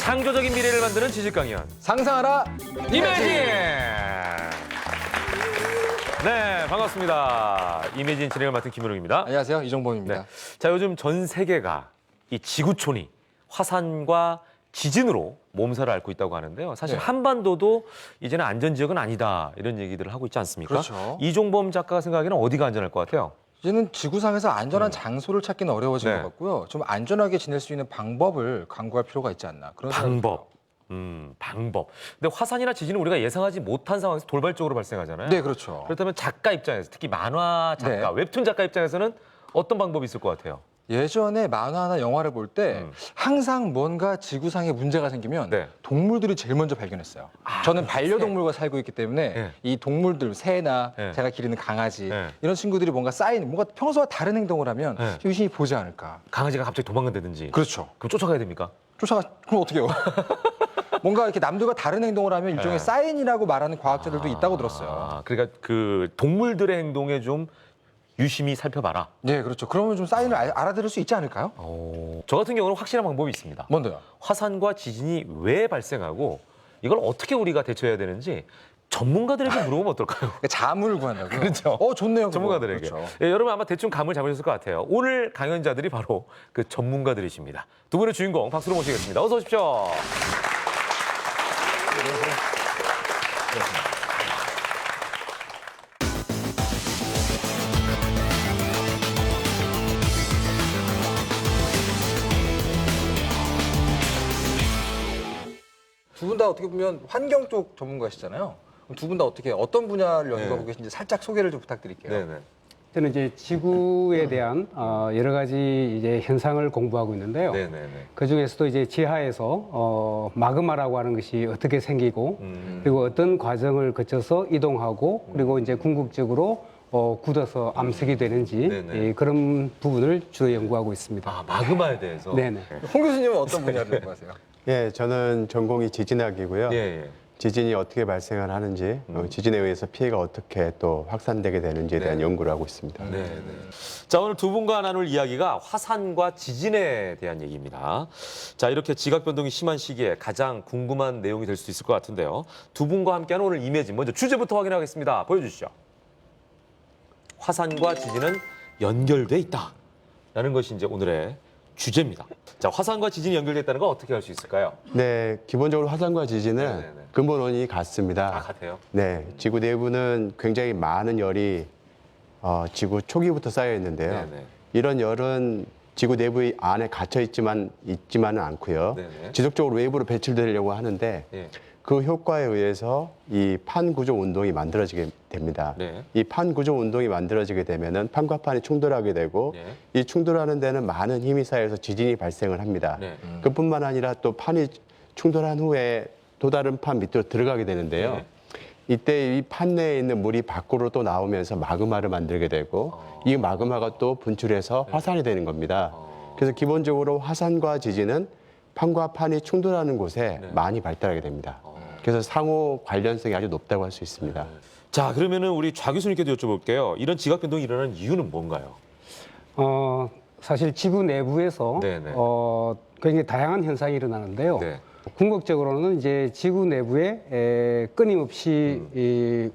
창조적인 미래를 만드는 지식 강연 상상하라 이매진. 네, 반갑습니다. 이매진 진행을 맡은 김은웅입니다. 안녕하세요, 이종범입니다. 네. 자, 요즘 전 세계가 이 지구촌이 화산과 지진으로 몸살을 앓고 있다고 하는데요. 사실 네. 한반도도 이제는 안전지역은 아니다 이런 얘기들을 하고 있지 않습니까? 그렇죠. 이종범 작가가 생각하기에는 어디가 안전할 것 같아요? 이제는 지구상에서 안전한 장소를 찾기는 어려워진 네. 것 같고요. 좀 안전하게 지낼 수 있는 방법을 강구할 필요가 있지 않나. 그런 생각이 방법. 방법. 근데 화산이나 지진은 우리가 예상하지 못한 상황에서 돌발적으로 발생하잖아요. 네, 그렇죠. 그렇다면 작가 입장에서, 특히 만화 작가, 네. 웹툰 작가 입장에서는 어떤 방법이 있을 것 같아요? 예전에 만화나 영화를 볼 때 항상 뭔가 지구상에 문제가 생기면 네. 동물들이 제일 먼저 발견했어요. 저는 반려동물과 살고 있기 때문에 네. 이 동물들, 새나 네. 제가 기르는 강아지 네. 이런 친구들이 뭔가 뭔가 평소와 다른 행동을 하면 네. 유심히 보지 않을까. 강아지가 갑자기 도망간다든지. 그렇죠. 그럼 쫓아가야 됩니까? 그럼 어떻게 해요? 뭔가 이렇게 남들과 다른 행동을 하면 일종의 네. 사인이라고 말하는 과학자들도 있다고 들었어요. 그러니까 그 동물들의 행동에 좀 유심히 살펴봐라. 네, 그렇죠. 그러면 좀 사인을 알아들을 수 있지 않을까요? 저 같은 경우는 확실한 방법이 있습니다. 뭔데요? 화산과 지진이 왜 발생하고 이걸 어떻게 우리가 대처해야 되는지 전문가들에게 물어보면 어떨까요? 자문을 구한다고요? 그렇죠. 좋네요. 그거. 전문가들에게. 그렇죠. 예, 여러분 아마 대충 감을 잡으셨을 것 같아요. 오늘 강연자들이 바로 그 전문가들이십니다. 두 분의 주인공 박수로 모시겠습니다. 어서 오십시오. 두 분 다 어떻게 보면 환경 쪽 전문가시잖아요. 두 분 다 어떤 분야를 연구하고 네. 계신지 살짝 소개를 좀 부탁드릴게요. 네네. 저는 이제 지구에 대한 여러 가지 이제 현상을 공부하고 있는데요. 네네네. 그 중에서도 이제 지하에서 마그마라고 하는 것이 어떻게 생기고 그리고 어떤 과정을 거쳐서 이동하고 그리고 이제 궁극적으로 굳어서 암석이 되는지 네네. 예, 그런 부분을 주로 연구하고 있습니다. 아, 마그마에 대해서. 네네. 홍 교수님은 어떤 분야를 연구하세요? 예, 저는 전공이 지진학이고요. 예, 예. 지진이 어떻게 발생을 하는지, 지진에 의해서 피해가 어떻게 또 확산되게 되는지에 대한 네. 연구를 하고 있습니다. 네, 네. 자, 오늘 두 분과 나눌 이야기가 화산과 지진에 대한 얘기입니다. 자, 이렇게 지각 변동이 심한 시기에 가장 궁금한 내용이 될 수 있을 것 같은데요. 두 분과 함께하는 오늘 이매진, 먼저 주제부터 확인하겠습니다. 보여주시죠. 화산과 지진은 연결돼 있다. 라는 것이 이제 오늘의 주제입니다. 자, 화산과 지진이 연결돼 있다는 걸 어떻게 알 수 있을까요? 네, 기본적으로 화산과 지진은 네네네. 근본 원인이 같습니다. 같아요. 네, 지구 내부는 굉장히 많은 열이 지구 초기부터 쌓여 있는데요. 네네. 이런 열은 지구 내부 안에 갇혀 있지만은 않고요. 네네. 지속적으로 외부로 배출되려고 하는데 예. 그 효과에 의해서 이 판구조 운동이 만들어지게 됩니다. 네. 이 판구조 운동이 만들어지게 되면은 판과 판이 충돌하게 되고 네. 이 충돌하는 데는 많은 힘이 쌓여서 지진이 발생을 합니다. 네. 그뿐만 아니라 또 판이 충돌한 후에 또 다른 판 밑으로 들어가게 되는데요. 네. 이때 이 판 내에 있는 물이 밖으로 또 나오면서 마그마를 만들게 되고 이 마그마가 또 분출해서 화산이 되는 겁니다. 그래서 기본적으로 화산과 지진은 판과 판이 충돌하는 곳에 많이 발달하게 됩니다. 그래서 상호 관련성이 아주 높다고 할 수 있습니다. 자, 그러면은 우리 좌 교수님께도 여쭤볼게요. 이런 지각 변동이 일어나는 이유는 뭔가요? 사실 지구 내부에서 네네. 굉장히 다양한 현상이 일어나는데요. 네. 궁극적으로는 이제 지구 내부에 끊임없이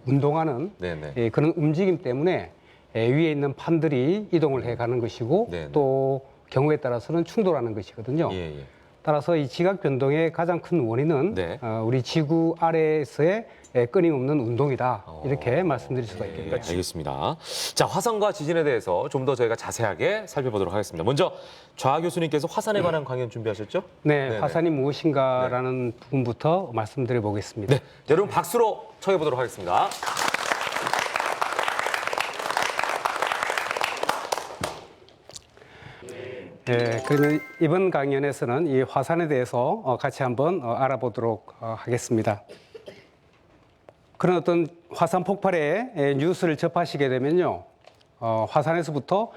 운동하는 네네. 그런 움직임 때문에 위에 있는 판들이 이동을 해가는 것이고 네네. 또 경우에 따라서는 충돌하는 것이거든요. 예, 예. 따라서 이 지각 변동의 가장 큰 원인은 네. 우리 지구 아래에서의 끊임없는 운동이다 이렇게 말씀드릴 수가 있겠습니다. 네, 알겠습니다. 자, 화산과 지진에 대해서 좀 더 저희가 자세하게 살펴보도록 하겠습니다. 먼저 좌 교수님께서 화산에 관한 강연 준비하셨죠? 네, 네네. 화산이 무엇인가라는 부분부터 말씀드려 보겠습니다. 네, 여러분 박수로 청해보도록 하겠습니다. 네, 그러면 이번 강연에서는 이 화산에 대해서 같이 한번 알아보도록 하겠습니다. 그런 어떤 화산 폭발의 뉴스를 접하시게 되면요, 화산에서부터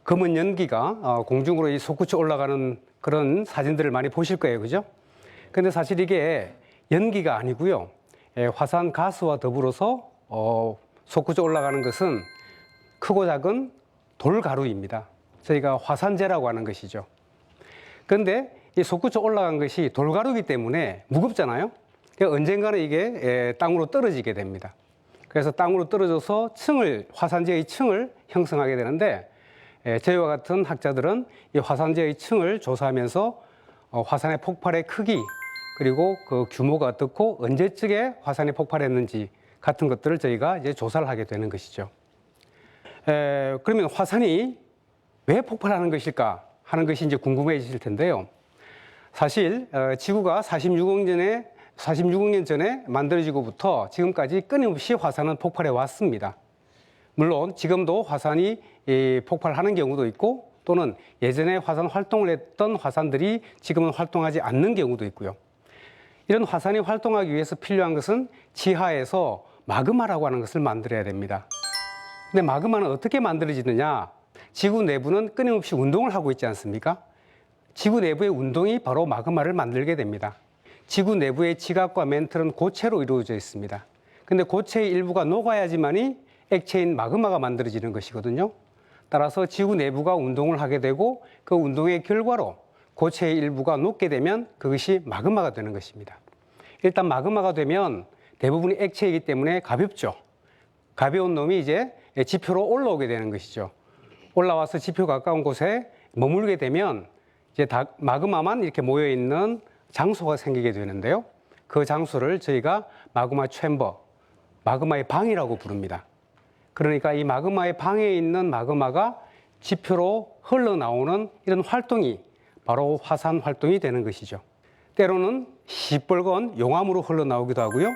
검은 연기가 공중으로 이 솟구쳐 올라가는 그런 사진들을 많이 보실 거예요, 그죠? 근데 사실 이게 연기가 아니고요, 화산 가스와 더불어서 솟구쳐 올라가는 것은 크고 작은 돌가루입니다. 저희가 화산재라고 하는 것이죠. 그런데 이 솟구쳐 올라간 것이 돌가루이기 때문에 무겁잖아요. 그러니까 언젠가는 이게 땅으로 떨어지게 됩니다. 그래서 땅으로 떨어져서 화산재의 층을 형성하게 되는데, 저희와 같은 학자들은 이 화산재의 층을 조사하면서 화산의 폭발의 크기, 그리고 그 규모가 어떻고 언제쯤에 화산이 폭발했는지 같은 것들을 저희가 이제 조사를 하게 되는 것이죠. 그러면 화산이 왜 폭발하는 것일까 하는 것이 이제 궁금해지실 텐데요. 사실 지구가 46억 년 전에 만들어지고부터 지금까지 끊임없이 화산은 폭발해 왔습니다. 물론 지금도 화산이 폭발하는 경우도 있고, 또는 예전에 화산 활동을 했던 화산들이 지금은 활동하지 않는 경우도 있고요. 이런 화산이 활동하기 위해서 필요한 것은 지하에서 마그마라고 하는 것을 만들어야 됩니다. 근데 마그마는 어떻게 만들어지느냐? 지구 내부는 끊임없이 운동을 하고 있지 않습니까? 지구 내부의 운동이 바로 마그마를 만들게 됩니다. 지구 내부의 지각과 맨틀은 고체로 이루어져 있습니다. 근데 고체의 일부가 녹아야지만이 액체인 마그마가 만들어지는 것이거든요. 따라서 지구 내부가 운동을 하게 되고, 그 운동의 결과로 고체의 일부가 녹게 되면 그것이 마그마가 되는 것입니다. 일단 마그마가 되면 대부분이 액체이기 때문에 가볍죠. 가벼운 놈이 이제 지표로 올라오게 되는 것이죠. 올라와서 지표 가까운 곳에 머물게 되면 이제 마그마만 이렇게 모여 있는 장소가 생기게 되는데요. 그 장소를 저희가 마그마 챔버, 마그마의 방이라고 부릅니다. 그러니까 이 마그마의 방에 있는 마그마가 지표로 흘러나오는 이런 활동이 바로 화산 활동이 되는 것이죠. 때로는 시뻘건 용암으로 흘러나오기도 하고요.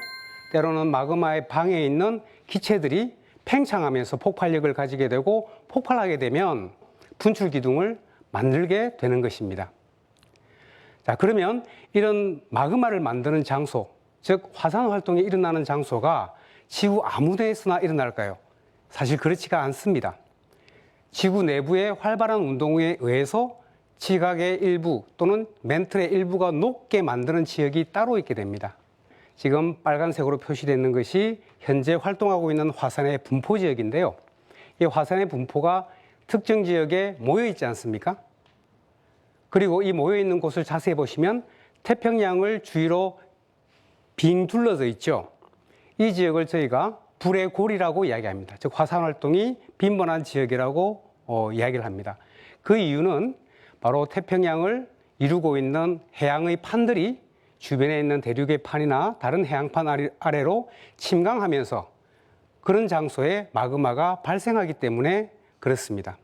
때로는 마그마의 방에 있는 기체들이 팽창하면서 폭발력을 가지게 되고, 폭발하게 되면 분출 기둥을 만들게 되는 것입니다. 자, 그러면 이런 마그마를 만드는 장소, 즉 화산 활동이 일어나는 장소가 지구 아무 데에서나 일어날까요? 사실 그렇지가 않습니다. 지구 내부의 활발한 운동에 의해서 지각의 일부 또는 맨틀의 일부가 녹게 만드는 지역이 따로 있게 됩니다. 지금 빨간색으로 표시되어 있는 것이 현재 활동하고 있는 화산의 분포 지역인데요. 이 화산의 분포가 특정 지역에 모여 있지 않습니까? 그리고 이 모여 있는 곳을 자세히 보시면 태평양을 주위로 빙 둘러져 있죠. 이 지역을 저희가 불의 골이라고 이야기합니다. 즉 화산 활동이 빈번한 지역이라고 이야기를 합니다. 그 이유는 바로 태평양을 이루고 있는 해양의 판들이 주변에 있는 대륙의 판이나 다른 해양판 아래로 침강하면서 그런 장소에 마그마가 발생하기 때문에 그렇습니다.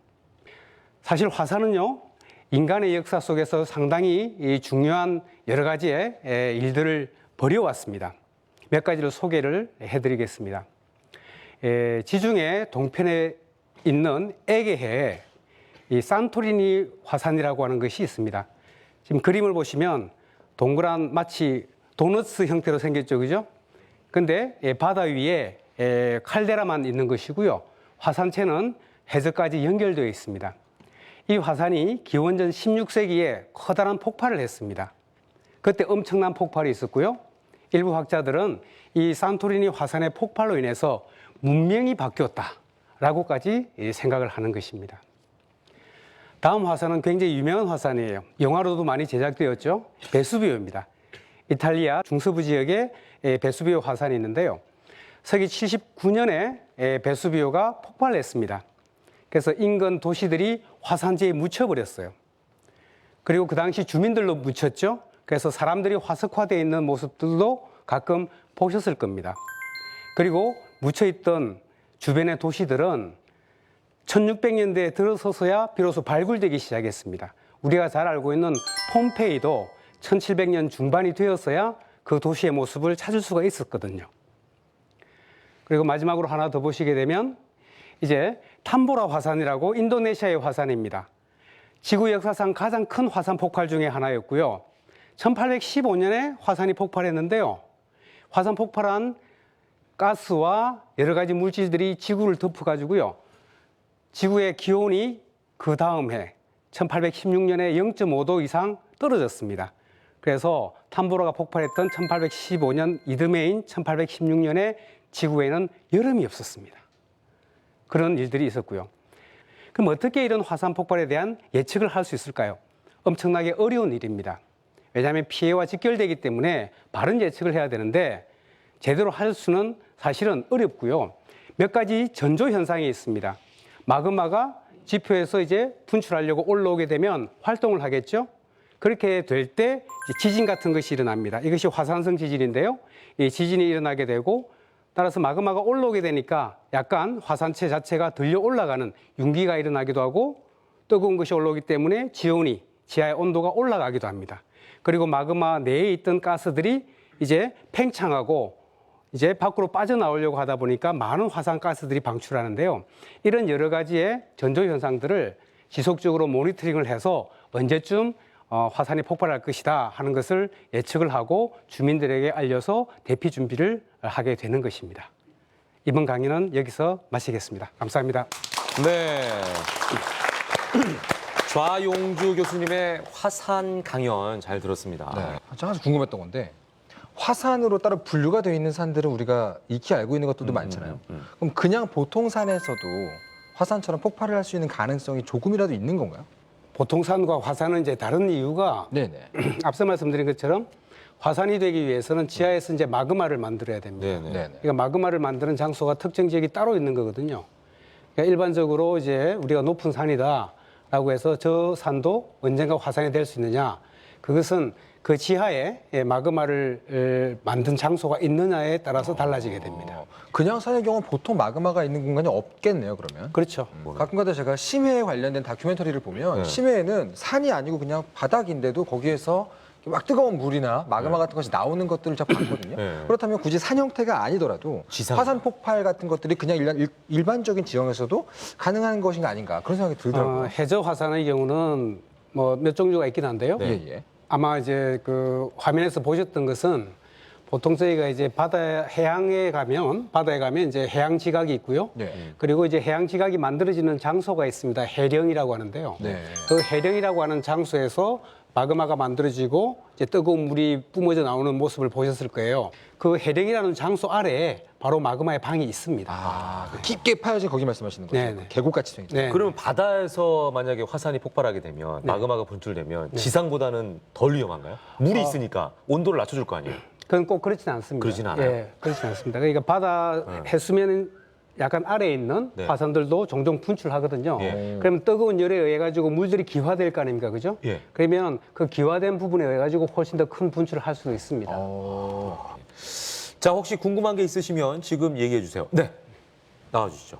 사실 화산은요, 인간의 역사 속에서 상당히 중요한 여러 가지의 일들을 벌여왔습니다. 몇 가지를 소개를 해드리겠습니다. 지중해 동편에 있는 에게해에 이 산토리니 화산이라고 하는 것이 있습니다. 지금 그림을 보시면 동그란 마치 도너츠 형태로 생겼죠, 그죠? 근데 바다 위에 칼데라만 있는 것이고요. 화산체는 해저까지 연결되어 있습니다. 이 화산이 기원전 16세기에 커다란 폭발을 했습니다. 그때 엄청난 폭발이 있었고요. 일부 학자들은 이 산토리니 화산의 폭발로 인해서 문명이 바뀌었다라고까지 생각을 하는 것입니다. 다음 화산은 굉장히 유명한 화산이에요. 영화로도 많이 제작되었죠. 베수비오입니다. 이탈리아 중서부 지역에 베수비오 화산이 있는데요. 서기 79년에 베수비오가 폭발했습니다. 그래서 인근 도시들이 화산재에 묻혀버렸어요. 그리고 그 당시 주민들로 묻혔죠. 그래서 사람들이 화석화되어 있는 모습들도 가끔 보셨을 겁니다. 그리고 묻혀있던 주변의 도시들은 1600년대에 들어서서야 비로소 발굴되기 시작했습니다. 우리가 잘 알고 있는 폼페이도 1700년 중반이 되었어야 그 도시의 모습을 찾을 수가 있었거든요. 그리고 마지막으로 하나 더 보시게 되면 이제 탐보라 화산이라고 인도네시아의 화산입니다. 지구 역사상 가장 큰 화산 폭발 중에 하나였고요. 1815년에 화산이 폭발했는데요. 화산 폭발한 가스와 여러 가지 물질들이 지구를 덮어가지고요. 지구의 기온이 그 다음 해 1816년에 0.5도 이상 떨어졌습니다. 그래서 탐보라가 폭발했던 1815년 이듬해인 1816년에 지구에는 여름이 없었습니다. 그런 일들이 있었고요. 그럼 어떻게 이런 화산 폭발에 대한 예측을 할 수 있을까요? 엄청나게 어려운 일입니다. 왜냐하면 피해와 직결되기 때문에 바른 예측을 해야 되는데 제대로 할 수는 사실은 어렵고요. 몇 가지 전조 현상이 있습니다. 마그마가 지표에서 이제 분출하려고 올라오게 되면 활동을 하겠죠. 그렇게 될 때 지진 같은 것이 일어납니다. 이것이 화산성 지진인데요. 이 지진이 일어나게 되고 따라서 마그마가 올라오게 되니까 약간 화산체 자체가 들려 올라가는 융기가 일어나기도 하고 뜨거운 것이 올라오기 때문에 지온이 지하의 온도가 올라가기도 합니다. 그리고 마그마 내에 있던 가스들이 이제 팽창하고 이제 밖으로 빠져나오려고 하다 보니까 많은 화산가스들이 방출하는데요. 이런 여러 가지의 전조 현상들을 지속적으로 모니터링을 해서 언제쯤 화산이 폭발할 것이다 하는 것을 예측을 하고 주민들에게 알려서 대피 준비를 하게 되는 것입니다. 이번 강의는 여기서 마치겠습니다. 감사합니다. 네. 좌용주 교수님의 화산 강연 잘 들었습니다. 네. 제가 아주 궁금했던 건데 화산으로 따로 분류가 되어 있는 산들은 우리가 익히 알고 있는 것들도 많잖아요. 그럼 그냥 보통 산에서도 화산처럼 폭발을 할 수 있는 가능성이 조금이라도 있는 건가요? 보통 산과 화산은 이제 다른 이유가 네네. 앞서 말씀드린 것처럼 화산이 되기 위해서는 지하에서 이제 마그마를 만들어야 됩니다. 네네. 네네. 그러니까 마그마를 만드는 장소가 특정 지역이 따로 있는 거거든요. 그러니까 일반적으로 이제 우리가 높은 산이다라고 해서 저 산도 언젠가 화산이 될 수 있느냐? 그것은 그 지하에 마그마를 만든 장소가 있느냐에 따라서 달라지게 됩니다. 그냥 산의 경우는 보통 마그마가 있는 공간이 없겠네요, 그러면. 그렇죠. 가끔가다 제가 심해에 관련된 다큐멘터리를 보면 네. 심해에는 산이 아니고 그냥 바닥인데도 거기에서 막 뜨거운 물이나 마그마 같은 것이 나오는 것들을 제가 봤거든요. 네. 그렇다면 굳이 산 형태가 아니더라도 지상. 화산 폭발 같은 것들이 그냥 일반적인 지형에서도 가능한 것인가 아닌가 그런 생각이 들더라고요. 해저 화산의 경우는 뭐 몇 종류가 있긴 한데요. 네. 예, 예. 아마 이제 그 화면에서 보셨던 것은 보통 저희가 이제 바다에 가면 이제 해양 지각이 있고요. 네. 그리고 이제 해양 지각이 만들어지는 장소가 있습니다. 해령이라고 하는데요. 네. 그 해령이라고 하는 장소에서 마그마가 만들어지고 이제 뜨거운 물이 뿜어져 나오는 모습을 보셨을 거예요. 그 해령이라는 장소 아래에 바로 마그마의 방이 있습니다. 아, 그 깊게 파여진 거기 말씀하시는 거죠? 네네. 계곡같이 생긴. 네. 그러면 바다에서 만약에 화산이 폭발하게 되면 마그마가 분출되면 지상보다는 덜 위험한가요? 물이 있으니까 온도를 낮춰줄 거 아니에요? 그건 꼭 그렇지는 않습니다. 그러진 않아요? 예, 그렇지는 않습니다. 그러니까 바다 해수면 약간 아래에 있는 네. 화산들도 종종 분출하거든요. 예. 그러면 뜨거운 열에 의해 가지고 물들이 기화될 거 아닙니까, 그죠? 예. 그러면 그 기화된 부분에 의해 가지고 훨씬 더 큰 분출을 할 수도 있습니다. 자, 혹시 궁금한 게 있으시면 지금 얘기해 주세요. 네. 나와주시죠.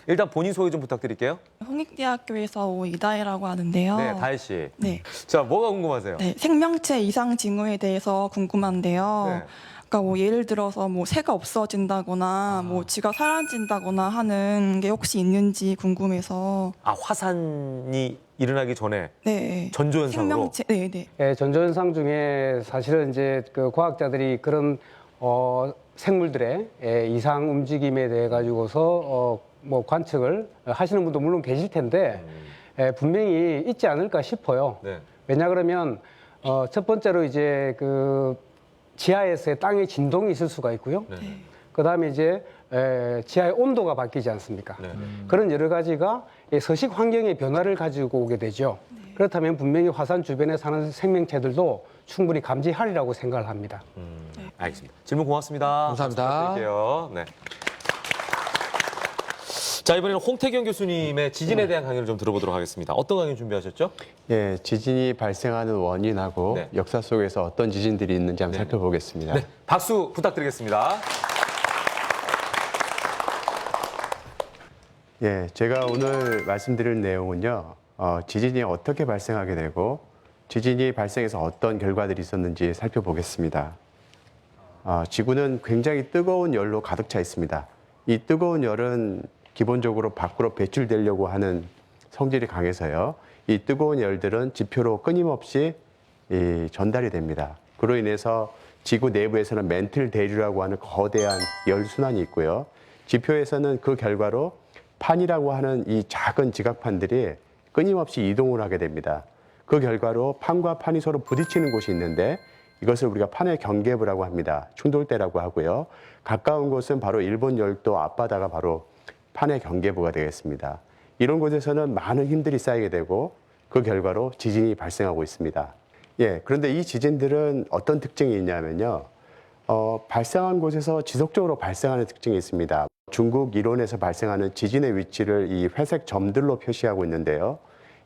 일단 본인 소개 좀 부탁드릴게요. 홍익대학교에서 온 이다혜라고 하는데요. 네, 다혜 씨. 네. 자, 뭐가 궁금하세요? 네, 생명체 이상 징후에 대해서 궁금한데요. 네. 그러니까 뭐 예를 들어서 뭐 새가 없어진다거나 뭐 쥐가 사라진다거나 하는 게 혹시 있는지 궁금해서. 아, 화산이 일어나기 전에 네. 전조현상으로? 생명체, 네, 네. 예, 전조현상 중에 사실은 이제 그 과학자들이 그런 생물들의 이상 움직임에 대해 가지고서 뭐 관측을 하시는 분도 물론 계실 텐데 분명히 있지 않을까 싶어요. 네. 왜냐 그러면 첫 번째로 이제 그 지하에서의 땅의 진동이 있을 수가 있고요. 네. 그다음에 이제 지하의 온도가 바뀌지 않습니까? 네. 그런 여러 가지가 서식 환경의 변화를 가지고 오게 되죠. 그렇다면 분명히 화산 주변에 사는 생명체들도 충분히 감지하리라고 생각을 합니다. 알겠습니다. 질문 고맙습니다. 감사합니다. 부탁드릴게요. 네. 자, 이번에는 홍태경 교수님의 지진에 대한 강의를 좀 들어보도록 하겠습니다. 어떤 강의 준비하셨죠? 예, 지진이 발생하는 원인하고 네. 역사 속에서 어떤 지진들이 있는지 한번 네. 살펴보겠습니다. 네. 박수 부탁드리겠습니다. 예, 제가 오늘 말씀드릴 내용은요, 지진이 어떻게 발생하게 되고 지진이 발생해서 어떤 결과들이 있었는지 살펴보겠습니다. 지구는 굉장히 뜨거운 열로 가득 차 있습니다. 이 뜨거운 열은 기본적으로 밖으로 배출되려고 하는 성질이 강해서요. 이 뜨거운 열들은 지표로 끊임없이 전달이 됩니다. 그로 인해서 지구 내부에서는 멘틀 대류라고 하는 거대한 열 순환이 있고요. 지표에서는 그 결과로 판이라고 하는 이 작은 지각판들이 끊임없이 이동을 하게 됩니다. 그 결과로 판과 판이 서로 부딪히는 곳이 있는데 이것을 우리가 판의 경계부라고 합니다. 충돌대라고 하고요. 가까운 곳은 바로 일본 열도 앞바다가 바로 판의 경계부가 되겠습니다. 이런 곳에서는 많은 힘들이 쌓이게 되고 그 결과로 지진이 발생하고 있습니다. 예, 그런데 이 지진들은 어떤 특징이 있냐면요. 발생한 곳에서 지속적으로 발생하는 특징이 있습니다. 중국 일원에서 발생하는 지진의 위치를 이 회색 점들로 표시하고 있는데요.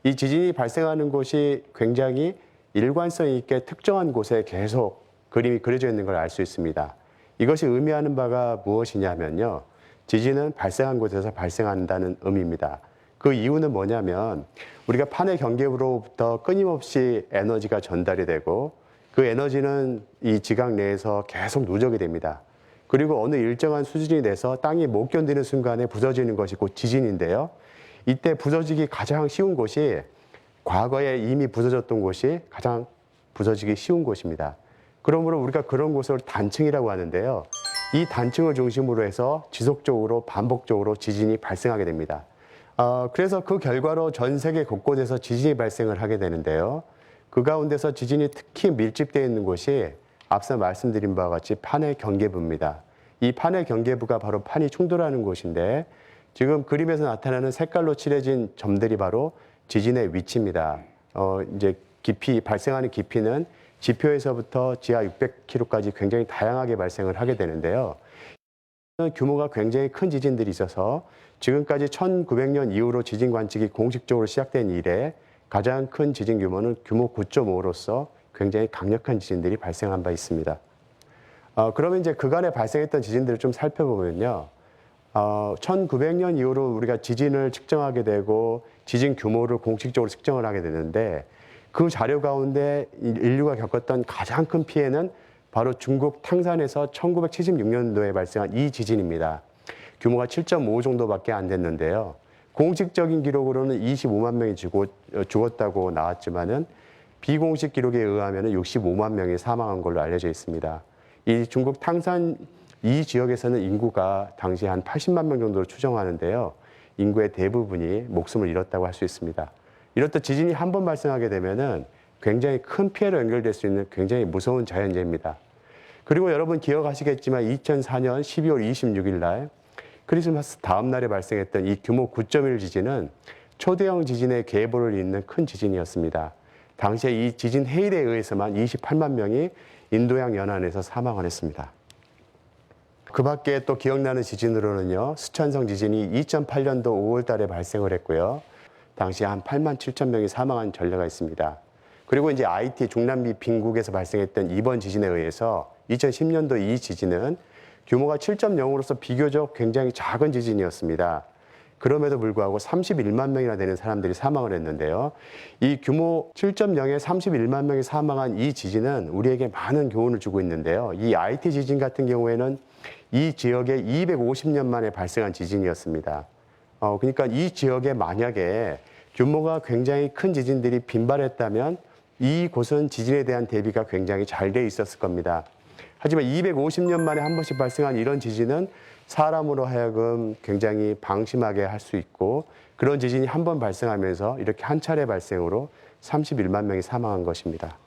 이 지진이 발생하는 곳이 굉장히 일관성 있게 특정한 곳에 계속 그림이 그려져 있는 걸 알 수 있습니다. 이것이 의미하는 바가 무엇이냐면요. 지진은 발생한 곳에서 발생한다는 의미입니다. 그 이유는 뭐냐면 우리가 판의 경계부로부터 끊임없이 에너지가 전달이 되고 그 에너지는 이 지각 내에서 계속 누적이 됩니다. 그리고 어느 일정한 수준이 돼서 땅이 못 견디는 순간에 부서지는 것이 곧 지진인데요. 이때 부서지기 가장 쉬운 곳이 과거에 이미 부서졌던 곳이 가장 부서지기 쉬운 곳입니다. 그러므로 우리가 그런 곳을 단층이라고 하는데요. 이 단층을 중심으로 해서 지속적으로 반복적으로 지진이 발생하게 됩니다. 그래서 그 결과로 전 세계 곳곳에서 지진이 발생을 하게 되는데요. 그 가운데서 지진이 특히 밀집되어 있는 곳이 앞서 말씀드린 바와 같이 판의 경계부입니다. 이 판의 경계부가 바로 판이 충돌하는 곳인데 지금 그림에서 나타나는 색깔로 칠해진 점들이 바로 지진의 위치입니다. 이제 깊이 발생하는 깊이는 지표에서부터 지하 600km까지 굉장히 다양하게 발생을 하게 되는데요. 규모가 굉장히 큰 지진들이 있어서 지금까지 1900년 이후로 지진 관측이 공식적으로 시작된 이래 가장 큰 지진 규모는 규모 9.5로서 굉장히 강력한 지진들이 발생한 바 있습니다. 그러면 이제 그간에 발생했던 지진들을 좀 살펴보면요. 1900년 이후로 우리가 지진을 측정하게 되고 지진 규모를 공식적으로 측정을 하게 되는데 그 자료 가운데 인류가 겪었던 가장 큰 피해는 바로 중국 탕산에서 1976년도에 발생한 이 지진입니다. 규모가 7.5 정도밖에 안 됐는데요. 공식적인 기록으로는 25만 명이 죽었다고 나왔지만은 비공식 기록에 의하면 65만 명이 사망한 걸로 알려져 있습니다. 이 중국 탕산 이 지역에서는 인구가 당시 한 80만 명 정도로 추정하는데요. 인구의 대부분이 목숨을 잃었다고 할 수 있습니다. 이렇듯 지진이 한 번 발생하게 되면은 굉장히 큰 피해로 연결될 수 있는 굉장히 무서운 자연재해입니다. 그리고 여러분 기억하시겠지만 2004년 12월 26일 날 크리스마스 다음 날에 발생했던 이 규모 9.1 지진은 초대형 지진의 계보를 잇는 큰 지진이었습니다. 당시에 이 지진 해일에 의해서만 28만 명이 인도양 연안에서 사망을 했습니다. 그 밖에 또 기억나는 지진으로는요, 스촨성 지진이 2008년도 5월 달에 발생을 했고요. 당시 한 8만 7천 명이 사망한 전례가 있습니다. 그리고 이제 IT 중남미 빈국에서 발생했던 이번 지진에 의해서 2010년도 이 지진은 규모가 7.0으로서 비교적 굉장히 작은 지진이었습니다. 그럼에도 불구하고 31만 명이나 되는 사람들이 사망을 했는데요. 이 규모 7.0에 31만 명이 사망한 이 지진은 우리에게 많은 교훈을 주고 있는데요. 이 IT 지진 같은 경우에는 이 지역에 250년 만에 발생한 지진이었습니다. 그러니까 이 지역에 만약에 규모가 굉장히 큰 지진들이 빈발했다면 이곳은 지진에 대한 대비가 굉장히 잘 돼 있었을 겁니다. 하지만 250년 만에 한 번씩 발생한 이런 지진은 사람으로 하여금 굉장히 방심하게 할 수 있고 그런 지진이 한 번 발생하면서 이렇게 한 차례 발생으로 31만 명이 사망한 것입니다.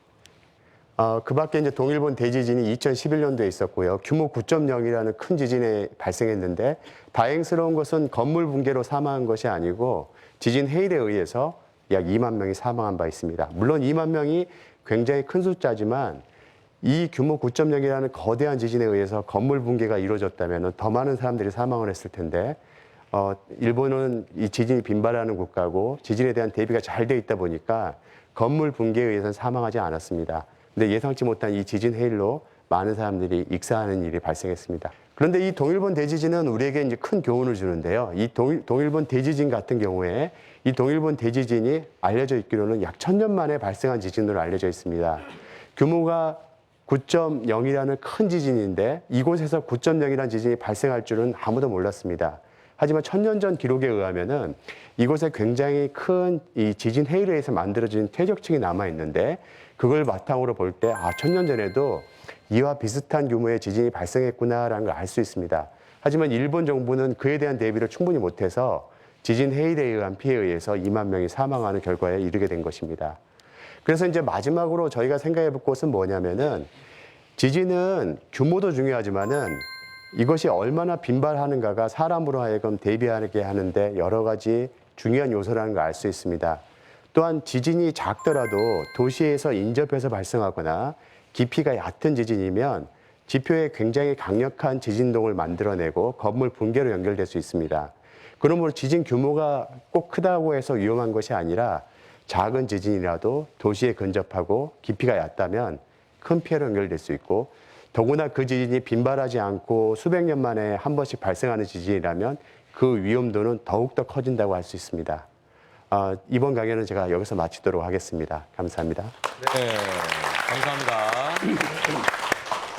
그 밖에 이제 동일본 대지진이 2011년도에 있었고요. 규모 9.0이라는 큰 지진이 발생했는데 다행스러운 것은 건물 붕괴로 사망한 것이 아니고 지진 해일에 의해서 약 2만 명이 사망한 바 있습니다. 물론 2만 명이 굉장히 큰 숫자지만 이 규모 9.0이라는 거대한 지진에 의해서 건물 붕괴가 이루어졌다면 더 많은 사람들이 사망을 했을 텐데 일본은 이 지진이 빈발하는 국가고 지진에 대한 대비가 잘 돼 있다 보니까 건물 붕괴에 의해서는 사망하지 않았습니다. 근데 예상치 못한 이 지진 해일로 많은 사람들이 익사하는 일이 발생했습니다. 그런데 이 동일본 대지진은 우리에게 이제 큰 교훈을 주는데요. 이 동일본 대지진 같은 경우에 이 동일본 대지진이 알려져 있기로는 약 1000년 만에 발생한 지진으로 알려져 있습니다. 규모가 9.0이라는 큰 지진인데 이곳에서 9.0이라는 지진이 발생할 줄은 아무도 몰랐습니다. 하지만 1000년 전 기록에 의하면은 이곳에 굉장히 큰 이 지진 해일에 의해서 만들어진 퇴적층이 남아 있는데 그걸 바탕으로 볼 때 1000년 전에도 이와 비슷한 규모의 지진이 발생했구나라는 걸 알 수 있습니다. 하지만 일본 정부는 그에 대한 대비를 충분히 못해서 지진 해일에 의한 피해에 의해서 2만 명이 사망하는 결과에 이르게 된 것입니다. 그래서 이제 마지막으로 저희가 생각해 볼 것은 뭐냐면은 지진은 규모도 중요하지만은 이것이 얼마나 빈발하는가가 사람으로 하여금 대비하게 하는데 여러 가지 중요한 요소라는 걸 알 수 있습니다. 또한 지진이 작더라도 도시에서 인접해서 발생하거나 깊이가 얕은 지진이면 지표에 굉장히 강력한 지진동을 만들어내고 건물 붕괴로 연결될 수 있습니다. 그러므로 지진 규모가 꼭 크다고 해서 위험한 것이 아니라 작은 지진이라도 도시에 근접하고 깊이가 얕다면 큰 피해로 연결될 수 있고 더구나 그 지진이 빈발하지 않고 수백 년 만에 한 번씩 발생하는 지진이라면 그 위험도는 더욱더 커진다고 할 수 있습니다. 이번 강연은 제가 여기서 마치도록 하겠습니다. 감사합니다. 네, 감사합니다.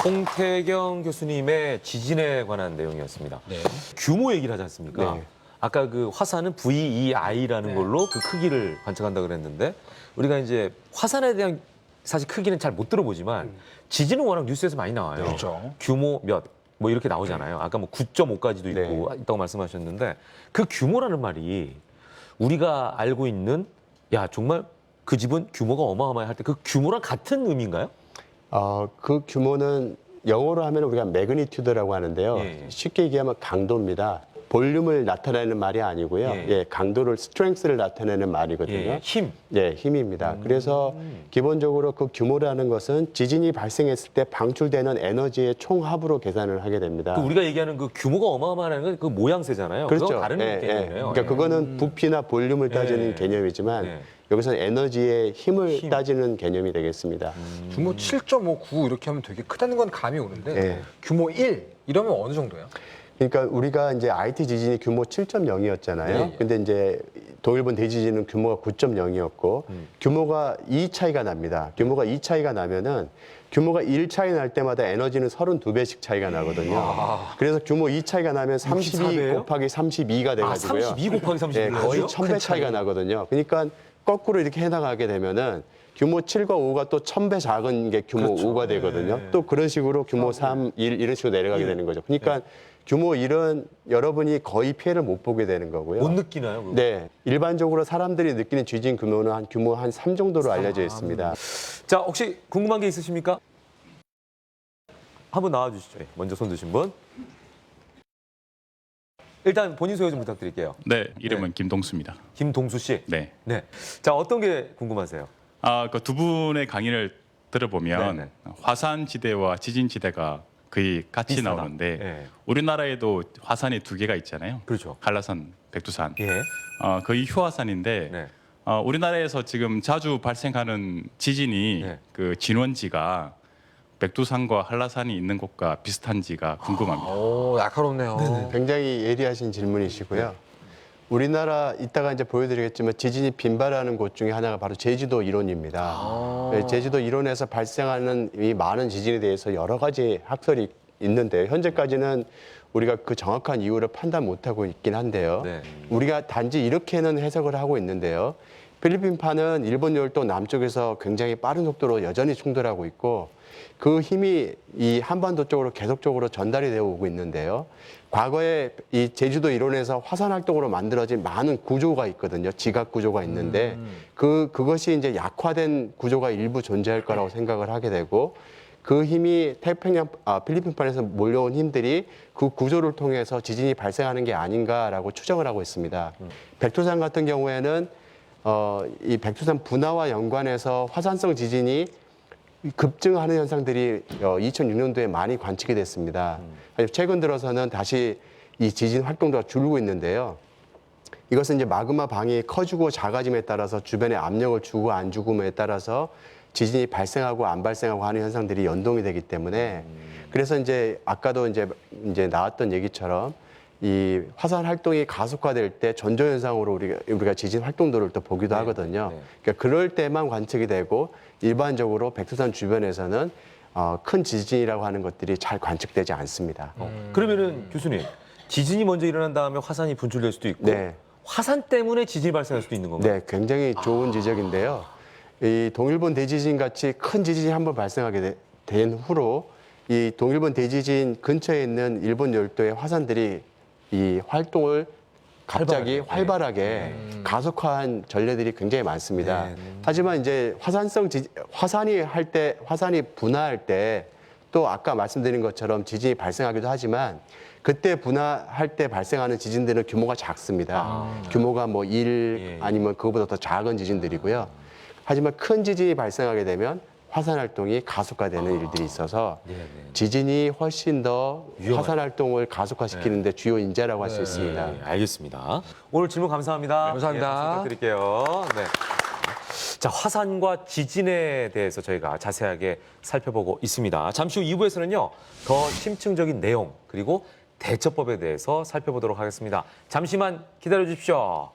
홍태경 교수님의 지진에 관한 내용이었습니다. 네. 규모 얘기를 하지 않습니까? 네. 아까 그 화산은 VEI라는 걸로 그 크기를 관측한다 그랬는데 우리가 이제 화산에 대한 사실 크기는 잘 못 들어보지만 지진은 워낙 뉴스에서 많이 나와요. 그렇죠. 규모 몇 뭐 이렇게 나오잖아요. 아까 뭐 9.5까지도 있고 있다고 말씀하셨는데 그 규모라는 말이 우리가 알고 있는 야 정말 그 집은 규모가 어마어마해 할 때 그 규모랑 같은 의미인가요? 그 규모는 영어로 하면 우리가 매그니튜드라고 하는데요. 예. 쉽게 얘기하면 강도입니다. 볼륨을 나타내는 말이 아니고요. 예. 예, 강도를 스트렝스를 나타내는 말이거든요. 예, 힘. 예, 힘입니다. 그래서 기본적으로 그 규모라는 것은 지진이 발생했을 때 방출되는 에너지의 총합으로 계산을 하게 됩니다. 그 우리가 얘기하는 그 규모가 어마어마한 건 그 모양새잖아요. 그렇죠. 그건 다른 예, 개념이에요. 그러니까 그거는 부피나 볼륨을 따지는 예. 개념이지만 예. 여기서는 에너지의 힘을 힘. 따지는 개념이 되겠습니다. 규모 7.59 이렇게 하면 되게 크다는 건 감이 오는데 네. 규모 1 이러면 어느 정도예요? 그러니까 우리가 이제 IT 지진이 규모 7.0이었잖아요. 네. 근데 이제 동일본 대지진은 규모가 9.0이었고 규모가 2 차이가 납니다. 규모가 2 차이가 나면은 규모가 1 차이 날 때마다 에너지는 32배씩 차이가 나거든요. 그래서 규모 2 차이가 나면 32 64 배예요? 곱하기 32가 돼 아, 가지고요. 32 곱하기 32. 예, 거의 1000배 차이가 나거든요. 그러니까 거꾸로 이렇게 해나가게 되면은 규모 7과 5가 또 1000배 작은 게 규모 그렇죠. 5가 되거든요. 네. 또 그런 식으로 규모 3, 1 이런 식으로 내려가게 되는 거죠. 그러니까 규모 1은 여러분이 거의 피해를 못 보게 되는 거고요. 못 느끼나요? 그거? 네. 일반적으로 사람들이 느끼는 지진 규모는 한 규모 한 3 정도로 알려져 있습니다. 자, 혹시 궁금한 게 있으십니까? 한번 나와 주시죠. 먼저 손 드신 분. 일단 본인 소개 좀 부탁드릴게요. 네, 이름은 김동수입니다. 김동수 씨. 네. 네. 자, 어떤 게 궁금하세요? 그 두 분의 강의를 들어보면 네네. 화산 지대와 지진 지대가 거의 같이 비슷하다. 나오는데 예. 우리나라에도 화산이 2개가 있잖아요. 그렇죠. 한라산, 백두산. 예. 거의 휴화산인데 네. 우리나라에서 지금 자주 발생하는 지진이 네. 그 진원지가 백두산과 한라산이 있는 곳과 비슷한지가 궁금합니다. 오, 날카롭네요. 굉장히 예리하신 질문이시고요. 우리나라 이따가 이제 보여드리겠지만 지진이 빈발하는 곳 중에 하나가 바로 제주도 일원입니다. 네, 제주도 일원에서 발생하는 이 많은 지진에 대해서 여러 가지 학설이 있는데 현재까지는 우리가 그 정확한 이유를 판단 못하고 있긴 한데요. 네. 우리가 단지 이렇게는 해석을 하고 있는데요. 필리핀판은 일본 열도 남쪽에서 굉장히 빠른 속도로 여전히 충돌하고 있고 그 힘이 이 한반도 쪽으로 계속적으로 전달이 되어 오고 있는데요. 과거에 이 제주도 일원에서 화산 활동으로 만들어진 많은 구조가 있거든요. 지각 구조가 있는데 그것이 이제 약화된 구조가 일부 존재할 거라고 생각을 하게 되고 그 힘이 태평양 필리핀판에서 몰려온 힘들이 그 구조를 통해서 지진이 발생하는 게 아닌가라고 추정을 하고 있습니다. 백두산 같은 경우에는 이 백두산 분화와 연관해서 화산성 지진이 급증하는 현상들이 2006년도에 많이 관측이 됐습니다. 최근 들어서는 다시 이 지진 활동도가 줄고 있는데요. 이것은 이제 마그마 방이 커지고 작아짐에 따라서 주변에 압력을 주고 안 주고에 따라서 지진이 발생하고 안 발생하고 하는 현상들이 연동이 되기 때문에 그래서 이제 아까도 이제 나왔던 얘기처럼 이 화산 활동이 가속화될 때 전조 현상으로 우리가 지진 활동도를 또 보기도 하거든요. 네. 그러니까 그럴 때만 관측이 되고 일반적으로 백두산 주변에서는 큰 지진이라고 하는 것들이 잘 관측되지 않습니다. 그러면은 교수님, 지진이 먼저 일어난 다음에 화산이 분출될 수도 있고 네. 화산 때문에 지진이 발생할 수도 있는 건가요? 네, 굉장히 좋은 지적인데요. 이 동일본 대지진 같이 큰 지진이 한번 발생하게 된 후로 이 동일본 대지진 근처에 있는 일본 열도의 화산들이 이 활동을 갑자기 활발하게 가속화한 전례들이 굉장히 많습니다. 네. 하지만 이제 화산이 분화할 때 또 아까 말씀드린 것처럼 지진이 발생하기도 하지만 그때 분화할 때 발생하는 지진들은 규모가 작습니다. 규모가 뭐 1 아니면 그거보다 더 작은 지진들이고요. 하지만 큰 지진이 발생하게 되면 화산 활동이 가속화되는 일들이 있어서 지진이 훨씬 더 화산 활동을 가속화시키는 데 주요 인자라고 할 수 있습니다. 네, 알겠습니다. 오늘 질문 감사합니다. 감사합니다. 예, 박수 부탁드릴게요. 네. 자, 화산과 지진에 대해서 저희가 자세하게 살펴보고 있습니다. 잠시 후 2부에서는요, 더 심층적인 내용 그리고 대처법에 대해서 살펴보도록 하겠습니다. 잠시만 기다려 주십시오.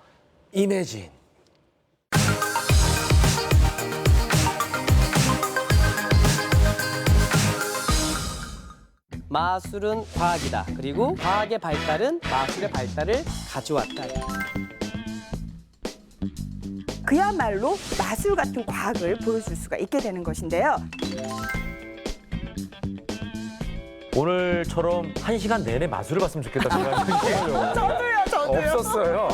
이매진. 마술은 과학이다. 그리고 과학의 발달은 마술의 발달을 가져왔다. 그야말로 마술 같은 과학을 보여줄 수가 있게 되는 것인데요. 오늘처럼 1시간 내내 마술을 봤으면 좋겠다 생각했는데 저도요. 없었어요.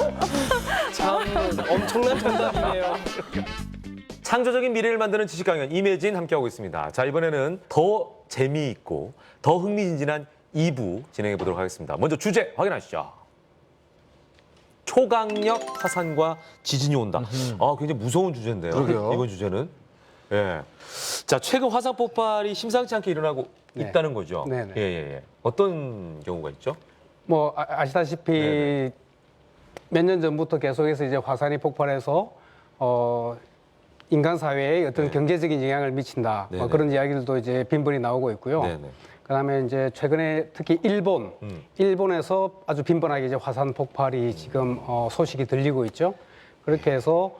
참 엄청난 정답이네요. 창조적인 미래를 만드는 지식 강연 이매진 함께하고 있습니다. 자, 이번에는 더 재미있고 더 흥미진진한 2부 진행해 보도록 하겠습니다. 먼저 주제 확인하시죠. 초강력 화산과 지진이 온다. 굉장히 무서운 주제인데요. 그러게요. 이번 주제는. 예. 자, 최근 화산 폭발이 심상치 않게 일어나고 네. 있다는 거죠. 네네. 예. 어떤 경우가 있죠? 뭐 아시다시피 네네. 몇 년 전부터 계속해서 이제 화산이 폭발해서 인간 사회에 어떤 네. 경제적인 영향을 미친다. 네네. 그런 이야기들도 이제 빈번히 나오고 있고요. 네네. 그다음에 이제 최근에 특히 일본에서 아주 빈번하게 이제 화산 폭발이 지금 소식이 들리고 있죠. 그렇게 해서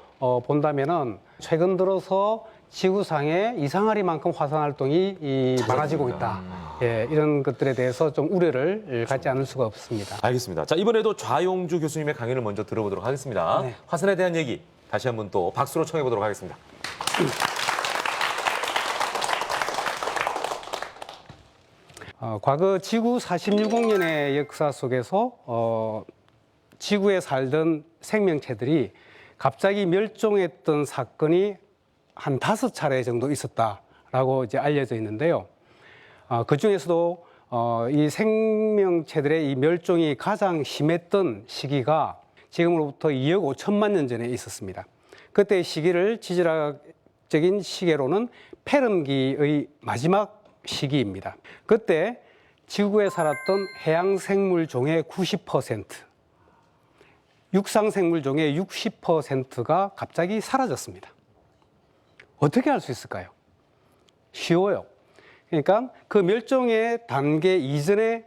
본다면은 최근 들어서 지구상에 이상하리만큼 화산 활동이 많아지고 있다. 예, 이런 것들에 대해서 좀 우려를 갖지 않을 수가 없습니다. 알겠습니다. 자, 이번에도 좌용주 교수님의 강연을 먼저 들어보도록 하겠습니다. 네. 화산에 대한 얘기 다시 한번 또 박수로 청해 보도록 하겠습니다. 과거 지구 46억 년의 역사 속에서 지구에 살던 생명체들이 갑자기 멸종했던 사건이 한 5차례 정도 있었다라고 이제 알려져 있는데요. 그 중에서도 이 생명체들의 이 멸종이 가장 심했던 시기가 지금으로부터 2억 5천만 년 전에 있었습니다. 그때 시기를 지질학적인 시계로는 페름기의 마지막 시기입니다. 그때 지구에 살았던 해양 생물 종의 90%, 육상 생물 종의 60%가 갑자기 사라졌습니다. 어떻게 할 수 있을까요? 쉬워요. 그러니까 그 멸종의 단계 이전의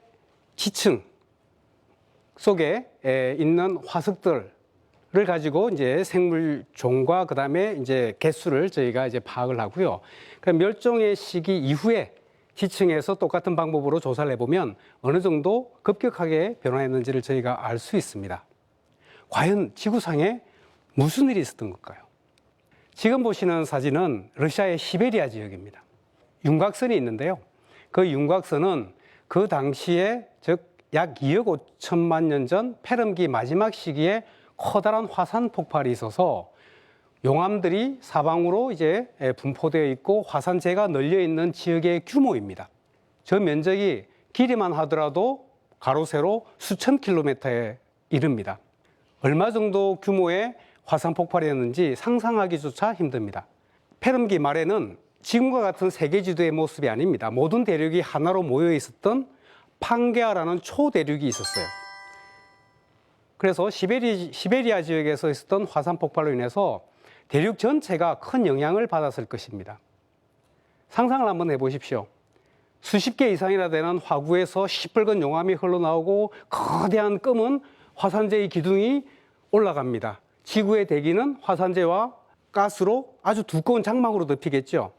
지층 속에 있는 화석들을 가지고 이제 생물 종과 그다음에 이제 개수를 저희가 이제 파악을 하고요. 그 멸종의 시기 이후에 지층에서 똑같은 방법으로 조사를 해보면 어느 정도 급격하게 변화했는지를 저희가 알 수 있습니다. 과연 지구상에 무슨 일이 있었던 걸까요? 지금 보시는 사진은 러시아의 시베리아 지역입니다. 윤곽선이 있는데요. 그 윤곽선은 그 당시에 즉 약 2억 5천만 년 전 페름기 마지막 시기에 커다란 화산 폭발이 있어서 용암들이 사방으로 이제 분포되어 있고 화산재가 널려 있는 지역의 규모입니다. 저 면적이 길이만 하더라도 가로 세로 수천 킬로미터에 이릅니다. 얼마 정도 규모의 화산 폭발이었는지 상상하기조차 힘듭니다. 페름기 말에는 지금과 같은 세계 지도의 모습이 아닙니다. 모든 대륙이 하나로 모여 있었던 판게아라는 초대륙이 있었어요. 그래서 시베리아 지역에서 있었던 화산 폭발로 인해서 대륙 전체가 큰 영향을 받았을 것입니다. 상상을 한번 해보십시오. 수십 개 이상이나 되는 화구에서 시뻘건 용암이 흘러나오고 거대한 검은 화산재의 기둥이 올라갑니다. 지구의 대기는 화산재와 가스로 아주 두꺼운 장막으로 덮이겠죠.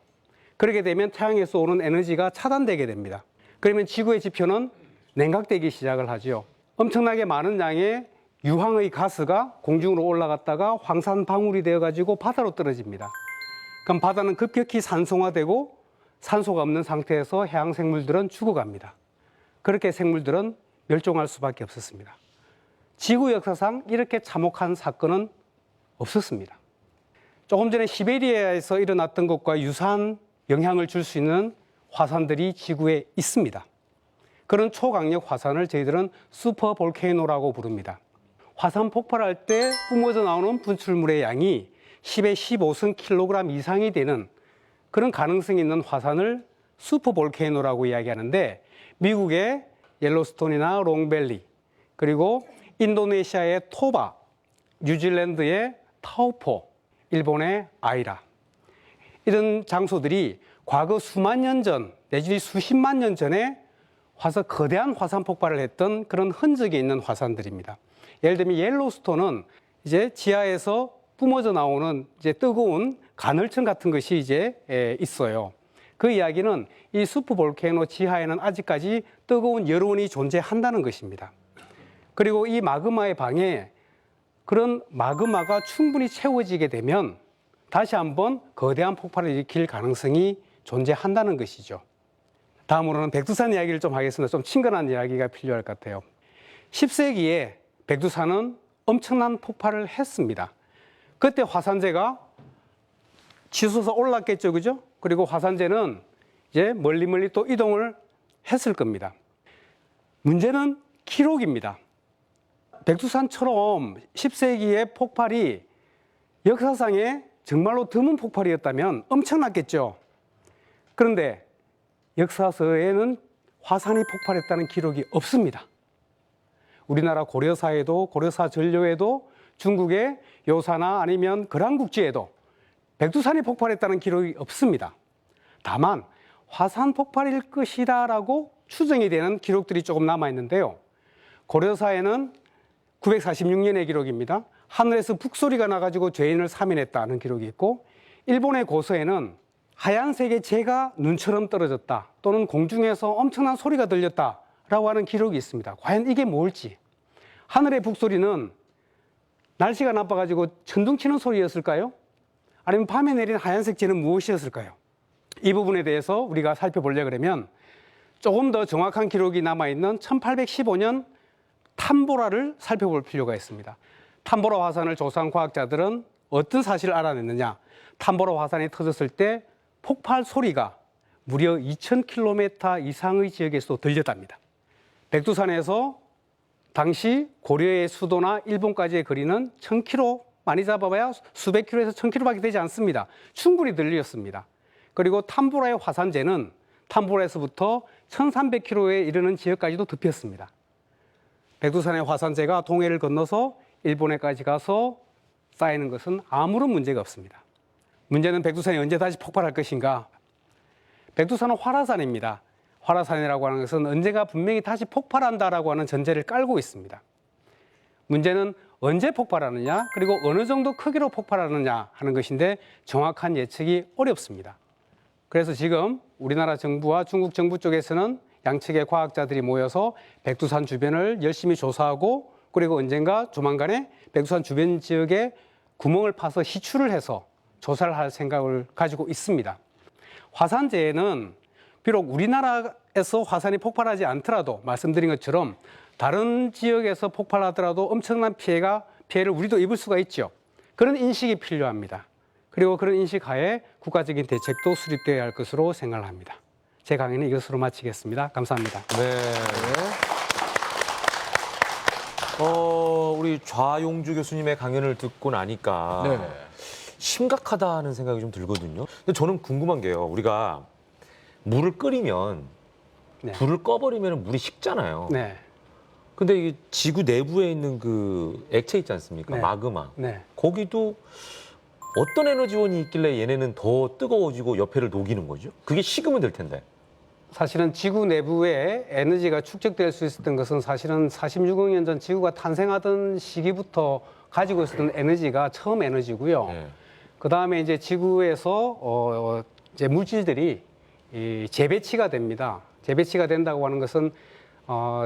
그렇게 되면 태양에서 오는 에너지가 차단되게 됩니다. 그러면 지구의 지표는 냉각되기 시작을 하죠. 엄청나게 많은 양의 유황의 가스가 공중으로 올라갔다가 황산 방울이 되어가지고 바다로 떨어집니다. 그럼 바다는 급격히 산성화되고 산소가 없는 상태에서 해양 생물들은 죽어갑니다. 그렇게 생물들은 멸종할 수밖에 없었습니다. 지구 역사상 이렇게 참혹한 사건은 없었습니다. 조금 전에 시베리아에서 일어났던 것과 유사한 영향을 줄 수 있는 화산들이 지구에 있습니다. 그런 초강력 화산을 저희들은 슈퍼 볼케이노라고 부릅니다. 화산 폭발할 때 뿜어져 나오는 분출물의 양이 10의 15승 킬로그램 이상이 되는 그런 가능성이 있는 화산을 슈퍼 볼케이노라고 이야기하는데, 미국의 옐로스톤이나 롱밸리, 그리고 인도네시아의 토바, 뉴질랜드의 타우포, 일본의 아이라, 이런 장소들이 과거 수만 년 전 내지 수십만 년 전에 거대한 화산 폭발을 했던 그런 흔적이 있는 화산들입니다. 예를 들면 옐로스톤은 이제 지하에서 뿜어져 나오는 이제 뜨거운 간헐천 같은 것이 이제 있어요. 그 이야기는 이 슈퍼 볼케이노 지하에는 아직까지 뜨거운 여론이 존재한다는 것입니다. 그리고 이 마그마의 방에 그런 마그마가 충분히 채워지게 되면 다시 한번 거대한 폭발을 일으킬 가능성이 존재한다는 것이죠. 다음으로는 백두산 이야기를 좀 하겠습니다. 좀 친근한 이야기가 필요할 것 같아요. 10세기에 백두산은 엄청난 폭발을 했습니다. 그때 화산재가 치솟아 올랐겠죠, 그죠? 그리고 화산재는 이제 멀리 또 이동을 했을 겁니다. 문제는 기록입니다. 백두산처럼 10세기의 폭발이 역사상에 정말로 드문 폭발이었다면 엄청났겠죠. 그런데 역사서에는 화산이 폭발했다는 기록이 없습니다. 우리나라 고려사에도, 고려사 전료에도, 중국의 요사나 아니면 거란국지에도 백두산이 폭발했다는 기록이 없습니다. 다만 화산 폭발일 것이다라고 추정이 되는 기록들이 조금 남아있는데요. 고려사에는 946년의 기록입니다. 하늘에서 북소리가 나가지고 죄인을 사면했다는 기록이 있고, 일본의 고서에는 하얀색의 재가 눈처럼 떨어졌다, 또는 공중에서 엄청난 소리가 들렸다라고 하는 기록이 있습니다. 과연 이게 뭘지? 하늘의 북소리는 날씨가 나빠가지고 천둥치는 소리였을까요? 아니면 밤에 내린 하얀색 재는 무엇이었을까요? 이 부분에 대해서 우리가 살펴보려고 하면 조금 더 정확한 기록이 남아있는 1815년 탐보라를 살펴볼 필요가 있습니다. 탐보라 화산을 조사한 과학자들은 어떤 사실을 알아냈느냐? 탐보라 화산이 터졌을 때 폭발 소리가 무려 2000km 이상의 지역에서 들렸답니다. 백두산에서 당시 고려의 수도나 일본까지의 거리는 1000km, 많이 잡아봐야 수백 킬로에서 1000km밖에 되지 않습니다. 충분히 들렸습니다. 그리고 탐보라의 화산재는 탐보라에서부터 1300km에 이르는 지역까지도 덮였습니다. 백두산의 화산재가 동해를 건너서 일본에까지 가서 쌓이는 것은 아무런 문제가 없습니다. 문제는 백두산이 언제 다시 폭발할 것인가? 백두산은 활화산입니다. 활화산이라고 하는 것은 언젠가 분명히 다시 폭발한다라고 하는 전제를 깔고 있습니다. 문제는 언제 폭발하느냐, 그리고 어느 정도 크기로 폭발하느냐 하는 것인데 정확한 예측이 어렵습니다. 그래서 지금 우리나라 정부와 중국 정부 쪽에서는 양측의 과학자들이 모여서 백두산 주변을 열심히 조사하고, 그리고 언젠가 조만간에 백두산 주변 지역에 구멍을 파서 시추를 해서 조사를 할 생각을 가지고 있습니다. 화산재해는 비록 우리나라에서 화산이 폭발하지 않더라도 말씀드린 것처럼 다른 지역에서 폭발하더라도 엄청난 피해를 우리도 입을 수가 있죠. 그런 인식이 필요합니다. 그리고 그런 인식 하에 국가적인 대책도 수립되어야 할 것으로 생각을 합니다. 제 강의는 이것으로 마치겠습니다. 감사합니다. 네. 우리 좌용주 교수님의 강연을 듣고 나니까 네네. 심각하다는 생각이 좀 들거든요. 근데 저는 궁금한 게요. 우리가 물을 끓이면 네. 불을 꺼버리면 물이 식잖아요. 네. 근데 이 지구 내부에 있는 그 액체 있지 않습니까? 네. 마그마. 네. 거기도 어떤 에너지원이 있길래 얘네는 더 뜨거워지고 옆에를 녹이는 거죠? 그게 식으면 될 텐데. 사실은 지구 내부에 에너지가 축적될 수 있었던 것은 사실은 46억 년 전 지구가 탄생하던 시기부터 가지고 있었던 에너지가 처음 에너지고요. 네. 그 다음에 이제 지구에서 이제 물질들이 재배치가 됩니다. 재배치가 된다고 하는 것은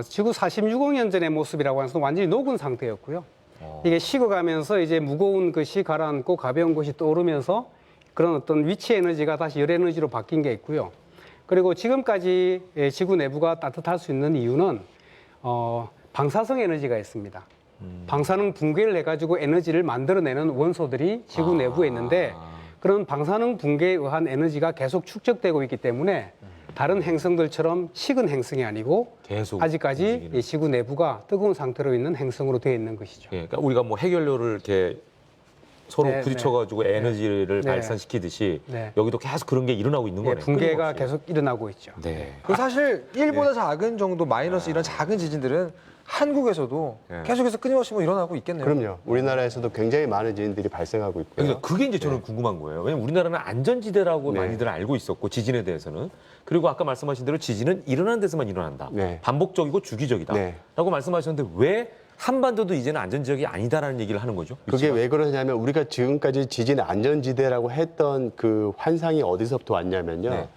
지구 46억 년 전의 모습이라고 하는 것은 완전히 녹은 상태였고요. 이게 식어가면서 이제 무거운 것이 가라앉고 가벼운 것이 떠오르면서 그런 어떤 위치 에너지가 다시 열 에너지로 바뀐 게 있고요. 그리고 지금까지 지구 내부가 따뜻할 수 있는 이유는 방사성 에너지가 있습니다. 방사능 붕괴를 해가지고 에너지를 만들어내는 원소들이 지구 내부에 있는데 그런 방사능 붕괴에 의한 에너지가 계속 축적되고 있기 때문에 다른 행성들처럼 식은 행성이 아니고 계속 아직까지 움직이는. 이 지구 내부가 뜨거운 상태로 있는 행성으로 되어 있는 것이죠. 예, 그러니까 우리가 뭐 해결료를 이렇게 서로 네, 부딪혀가지고 에너지를 네. 발산시키듯이 네. 여기도 계속 그런 게 일어나고 있는 예, 거네요. 붕괴가 끊임없이. 계속 일어나고 있죠. 네. 그 사실 1보다 작은 정도 마이너스 이런 작은 지진들은 한국에서도 예. 계속해서 끊임없이 뭐 일어나고 있겠네요. 그럼요. 우리나라에서도 굉장히 많은 지진들이 발생하고 있고요. 그러니까 그게 이제 저는 궁금한 거예요. 왜냐면 우리나라는 안전지대라고 네. 많이들 알고 있었고 지진에 대해서는 그리고 아까 말씀하신 대로 지진은 일어나는 데서만 일어난다. 네. 반복적이고 주기적이다. 네. 라고 말씀하셨는데 왜 한반도도 이제는 안전지역이 아니다라는 얘기를 하는 거죠? 그게 왜 그러냐면 우리가 지금까지 지진 안전지대라고 했던 그 환상이 어디서부터 왔냐면요. 네.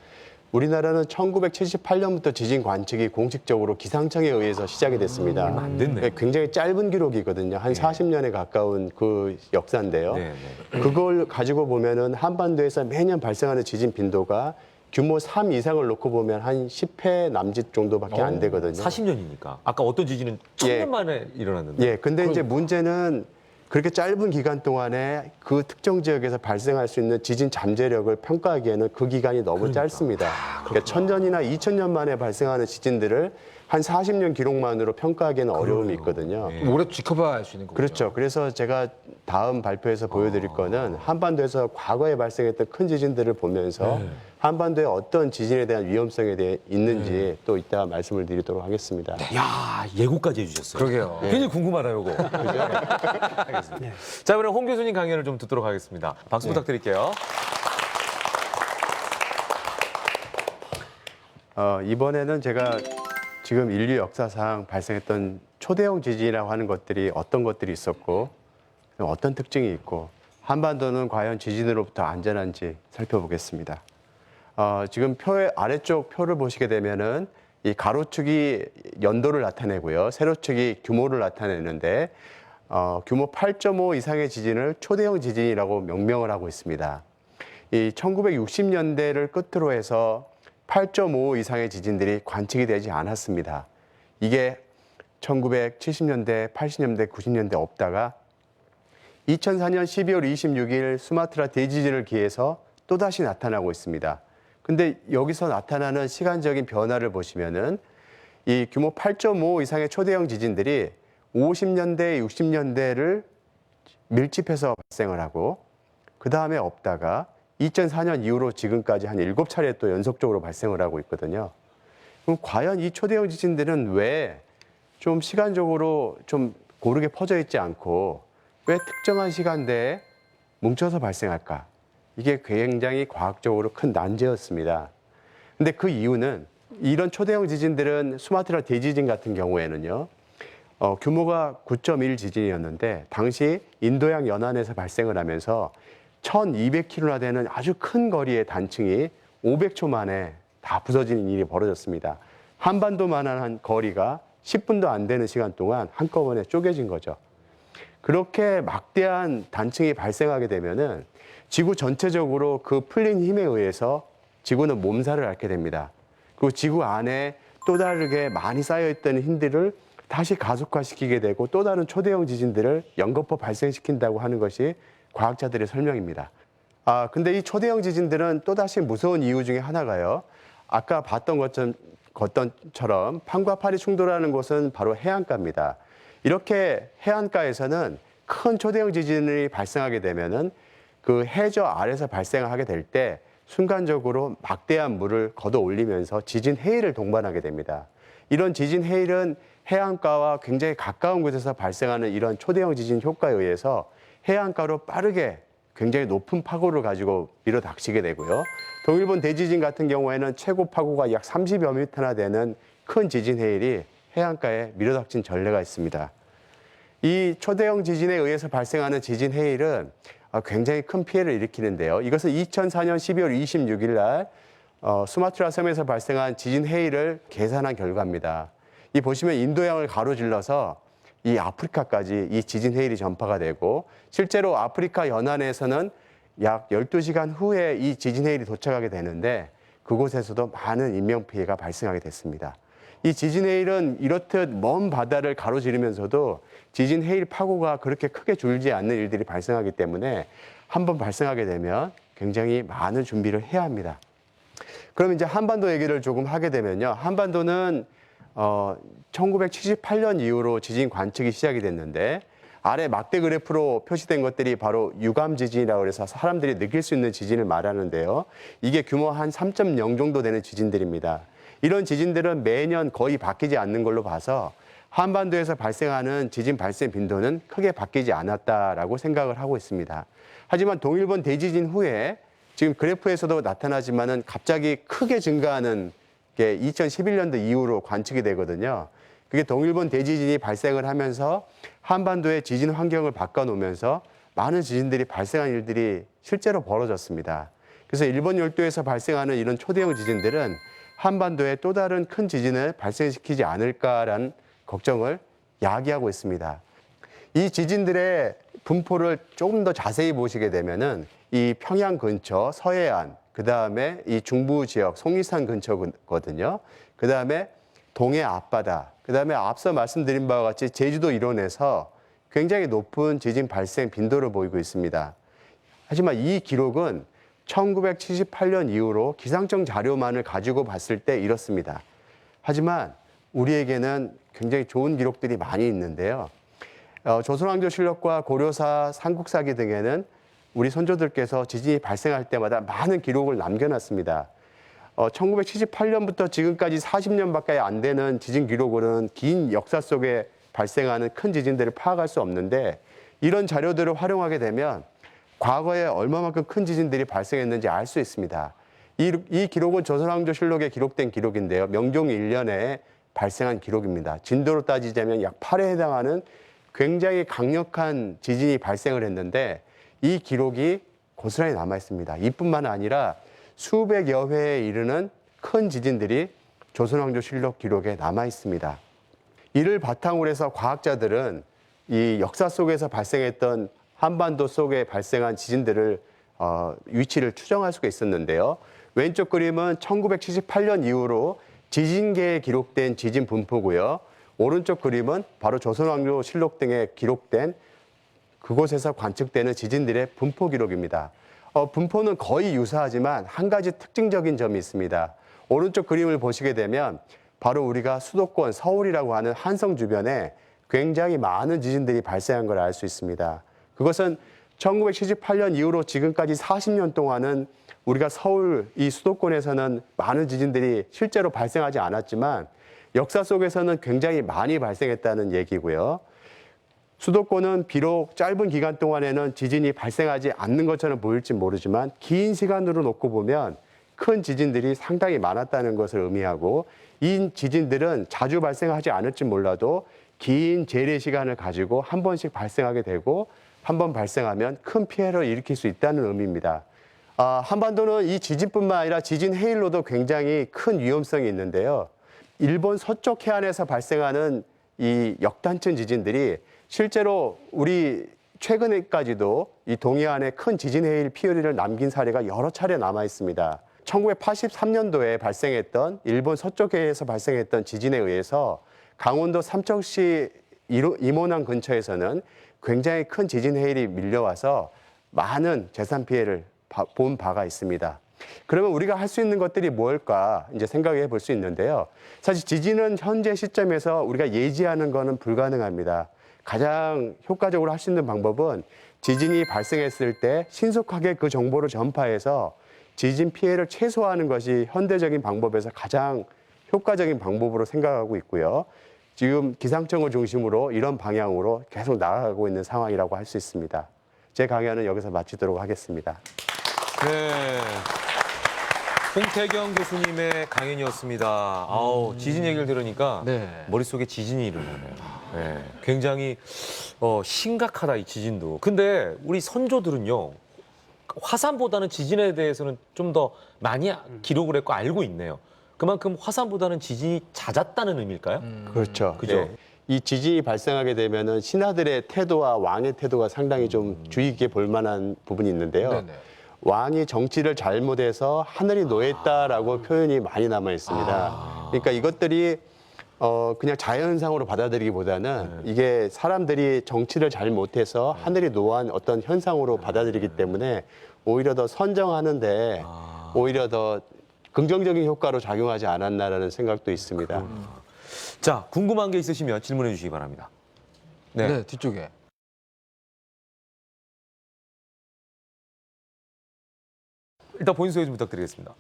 우리나라는 1978년부터 지진 관측이 공식적으로 기상청에 의해서 시작이 됐습니다. 얼마 안 됐네요. 네, 굉장히 짧은 기록이거든요. 한 40년에 가까운 그 역사인데요. 네, 그걸 가지고 보면은 한반도에서 매년 발생하는 지진 빈도가 규모 3 이상을 놓고 보면 한 10회 남짓 정도밖에 안 되거든요. 40년이니까. 아까 어떤 지진은 예. 1000년 만에 일어났는데. 예, 근데 이제 문제는 그렇게 짧은 기간 동안에 그 특정 지역에서 발생할 수 있는 지진 잠재력을 평가하기에는 그 기간이 너무 짧습니다. 그러니까 1000년이나 2000년 만에 발생하는 지진들을 한 40년 기록만으로 평가하기에는 어려움이 있거든요. 예. 오래 지켜봐야 할 수 있는 거죠. 그렇죠. 그래서 제가 다음 발표에서 보여드릴 거는 한반도에서 과거에 발생했던 큰 지진들을 보면서 한반도에 어떤 지진에 대한 위험성에 대해 있는지 또 이따 말씀을 드리도록 하겠습니다. 야 예고까지 해주셨어요. 그러게요. 굉장히 궁금하다, 요거. 그죠? 알겠습니다. 자, 그럼 홍 교수님 강연을 좀 듣도록 하겠습니다. 박수 부탁드릴게요. 이번에는 제가 지금 인류 역사상 발생했던 초대형 지진이라고 하는 것들이 어떤 것들이 있었고 어떤 특징이 있고 한반도는 과연 지진으로부터 안전한지 살펴보겠습니다. 지금 표의 아래쪽 표를 보시게 되면은 이 가로축이 연도를 나타내고요. 세로축이 규모를 나타내는데 규모 8.5 이상의 지진을 초대형 지진이라고 명명을 하고 있습니다. 이 1960년대를 끝으로 해서 8.5 이상의 지진들이 관측이 되지 않았습니다. 이게 1970년대, 80년대, 90년대 없다가 2004년 12월 26일 수마트라 대지진을 기해서 또다시 나타나고 있습니다. 근데 여기서 나타나는 시간적인 변화를 보시면은 이 규모 8.5 이상의 초대형 지진들이 50년대, 60년대를 밀집해서 발생을 하고 그 다음에 없다가 2004년 이후로 지금까지 한 7차례 또 연속적으로 발생을 하고 있거든요. 그럼 과연 이 초대형 지진들은 왜 좀 시간적으로 좀 고르게 퍼져 있지 않고 왜 특정한 시간대에 뭉쳐서 발생할까? 이게 굉장히 과학적으로 큰 난제였습니다. 근데 그 이유는 이런 초대형 지진들은 수마트라 대지진 같은 경우에는요. 규모가 9.1 지진이었는데 당시 인도양 연안에서 발생을 하면서 1200km나 되는 아주 큰 거리의 단층이 500초 만에 다 부서지는 일이 벌어졌습니다. 한반도만한 거리가 10분도 안 되는 시간 동안 한꺼번에 쪼개진 거죠. 그렇게 막대한 단층이 발생하게 되면은 지구 전체적으로 그 풀린 힘에 의해서 지구는 몸살을 앓게 됩니다. 그리고 지구 안에 또 다르게 많이 쌓여있던 힘들을 다시 가속화시키게 되고 또 다른 초대형 지진들을 연거푸 발생시킨다고 하는 것이 과학자들의 설명입니다. 근데 이 초대형 지진들은 또다시 무서운 이유 중에 하나가요. 아까 봤던 것처럼 판과 팔이 충돌하는 곳은 바로 해안가입니다. 이렇게 해안가에서는 큰 초대형 지진이 발생하게 되면은 그 해저 아래서 발생하게 될 때 순간적으로 막대한 물을 걷어 올리면서 지진 해일을 동반하게 됩니다. 이런 지진 해일은 해안가와 굉장히 가까운 곳에서 발생하는 이런 초대형 지진 효과에 의해서 해안가로 빠르게 굉장히 높은 파고를 가지고 밀어닥치게 되고요. 동일본 대지진 같은 경우에는 최고 파고가 약 30여 미터나 되는 큰 지진 해일이 해안가에 밀어닥친 전례가 있습니다. 이 초대형 지진에 의해서 발생하는 지진 해일은 굉장히 큰 피해를 일으키는데요. 이것은 2004년 12월 26일 날 수마트라 섬에서 발생한 지진 해일을 계산한 결과입니다. 이 보시면 인도양을 가로질러서 이 아프리카까지 이 지진 해일이 전파가 되고 실제로 아프리카 연안에서는 약 12시간 후에 이 지진 해일이 도착하게 되는데 그곳에서도 많은 인명피해가 발생하게 됐습니다. 이 지진 해일은 이렇듯 먼 바다를 가로지르면서도 지진 해일 파고가 그렇게 크게 줄지 않는 일들이 발생하기 때문에 한번 발생하게 되면 굉장히 많은 준비를 해야 합니다. 그럼 이제 한반도 얘기를 조금 하게 되면요. 한반도는 1978년 이후로 지진 관측이 시작이 됐는데 아래 막대 그래프로 표시된 것들이 바로 유감 지진이라고 해서 사람들이 느낄 수 있는 지진을 말하는데요. 이게 규모 한 3.0 정도 되는 지진들입니다. 이런 지진들은 매년 거의 바뀌지 않는 걸로 봐서 한반도에서 발생하는 지진 발생 빈도는 크게 바뀌지 않았다라고 생각을 하고 있습니다. 하지만 동일본 대지진 후에 지금 그래프에서도 나타나지만은 갑자기 크게 증가하는 게 2011년도 이후로 관측이 되거든요. 그게 동일본 대지진이 발생을 하면서 한반도의 지진 환경을 바꿔놓으면서 많은 지진들이 발생한 일들이 실제로 벌어졌습니다. 그래서 일본 열도에서 발생하는 이런 초대형 지진들은 한반도에 또 다른 큰 지진을 발생시키지 않을까라는 걱정을 야기하고 있습니다. 이 지진들의 분포를 조금 더 자세히 보시게 되면은 이 평양 근처 서해안, 그 다음에 이 중부 지역 속리산 근처거든요. 그 다음에 동해 앞바다, 그 다음에 앞서 말씀드린 바와 같이 제주도 일원에서 굉장히 높은 지진 발생 빈도를 보이고 있습니다. 하지만 이 기록은 1978년 이후로 기상청 자료만을 가지고 봤을 때 이렇습니다. 하지만 우리에게는 굉장히 좋은 기록들이 많이 있는데요. 조선왕조실록과 고려사, 삼국사기 등에는 우리 선조들께서 지진이 발생할 때마다 많은 기록을 남겨놨습니다. 1978년부터 지금까지 40년밖에 안 되는 지진 기록으로는 긴 역사 속에 발생하는 큰 지진들을 파악할 수 없는데 이런 자료들을 활용하게 되면 과거에 얼마만큼 큰 지진들이 발생했는지 알 수 있습니다. 이 기록은 조선왕조실록에 기록된 기록인데요. 명종 1년에 발생한 기록입니다. 진도로 따지자면 약 8에 해당하는 굉장히 강력한 지진이 발생을 했는데 이 기록이 고스란히 남아 있습니다. 이뿐만 아니라 수백여 회에 이르는 큰 지진들이 조선왕조실록 기록에 남아 있습니다. 이를 바탕으로 해서 과학자들은 이 역사 속에서 발생했던 한반도 속에 발생한 지진들을 위치를 추정할 수가 있었는데요. 왼쪽 그림은 1978년 이후로 지진계에 기록된 지진 분포고요. 오른쪽 그림은 바로 조선왕조실록 등에 기록된 그곳에서 관측되는 지진들의 분포 기록입니다. 분포는 거의 유사하지만 한 가지 특징적인 점이 있습니다. 오른쪽 그림을 보시게 되면 바로 우리가 수도권 서울이라고 하는 한성 주변에 굉장히 많은 지진들이 발생한 걸 알 수 있습니다. 그것은 1978년 이후로 지금까지 40년 동안은 우리가 서울 이 수도권에서는 많은 지진들이 실제로 발생하지 않았지만 역사 속에서는 굉장히 많이 발생했다는 얘기고요. 수도권은 비록 짧은 기간 동안에는 지진이 발생하지 않는 것처럼 보일지 모르지만 긴 시간으로 놓고 보면 큰 지진들이 상당히 많았다는 것을 의미하고 이 지진들은 자주 발생하지 않을지 몰라도 긴 재래 시간을 가지고 한 번씩 발생하게 되고 한 번 발생하면 큰 피해를 일으킬 수 있다는 의미입니다. 한반도는 이 지진뿐만 아니라 지진 해일로도 굉장히 큰 위험성이 있는데요. 일본 서쪽 해안에서 발생하는 이 역단층 지진들이 실제로 우리 최근에까지도 이 동해안에 큰 지진 해일 피해를 남긴 사례가 여러 차례 남아 있습니다. 1983년도에 발생했던 일본 서쪽해에서 발생했던 지진에 의해서 강원도 삼척시 임원항 근처에서는 굉장히 큰 지진 해일이 밀려와서 많은 재산 피해를 본 바가 있습니다. 그러면 우리가 할 수 있는 것들이 뭘까 이제 생각해 볼 수 있는데요. 사실 지진은 현재 시점에서 우리가 예지하는 것은 불가능합니다. 가장 효과적으로 할 수 있는 방법은 지진이 발생했을 때 신속하게 그 정보를 전파해서 지진 피해를 최소화하는 것이 현대적인 방법에서 가장 효과적인 방법으로 생각하고 있고요. 지금 기상청을 중심으로 이런 방향으로 계속 나아가고 있는 상황이라고 할 수 있습니다. 제 강연은 여기서 마치도록 하겠습니다. 네. 홍태경 교수님의 강연이었습니다. 아우, 지진 얘기를 들으니까 네. 머릿속에 지진이 일어나네요. 네. 굉장히 심각하다, 이 지진도. 근데 우리 선조들은요, 화산보다는 지진에 대해서는 좀 더 많이 기록을 했고 알고 있네요. 그만큼 화산보다는 지진이 잦았다는 의미일까요? 그렇죠. 그죠? 네. 이 지진이 발생하게 되면은 신하들의 태도와 왕의 태도가 상당히 좀 주의 깊게 볼 만한 부분이 있는데요. 네네. 왕이 정치를 잘못해서 하늘이 노했다라고 표현이 많이 남아 있습니다. 그러니까 이것들이 그냥 자연현상으로 받아들이기보다는 이게 사람들이 정치를 잘못해서 하늘이 노한 어떤 현상으로 받아들이기 때문에 오히려 더 선정하는데 오히려 더 긍정적인 효과로 작용하지 않았나라는 생각도 있습니다. 자, 궁금한 게 있으시면 질문해 주시기 바랍니다. 네, 뒤쪽에. 일단 본인 소개 좀 부탁드리겠습니다.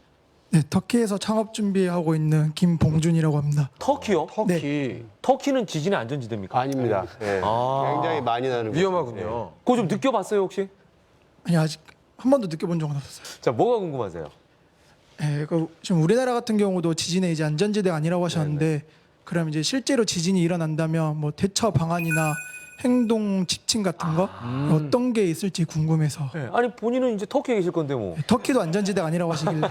네, 터키에서 창업 준비하고 있는 김봉준이라고 합니다. 터키요? 터키. 터키는 지진의 안전지대입니까? 아닙니다. 예. 아. 굉장히 많이 나는 위험하군요. 그거 좀 느껴봤어요 혹시? 아니 아직 한 번도 느껴본 적은 없었어요. 자, 뭐가 궁금하세요? 네, 지금 우리나라 같은 경우도 지진의 이제 안전지대가 아니라고 하셨는데, 그럼 이제 실제로 지진이 일어난다면 뭐 대처 방안이나 행동 지침 같은 거 어떤 게 있을지 궁금해서. 네. 아니 본인은 이제 터키에 계실 건데 뭐 터키도 안전지대가 아니라고 하시길래.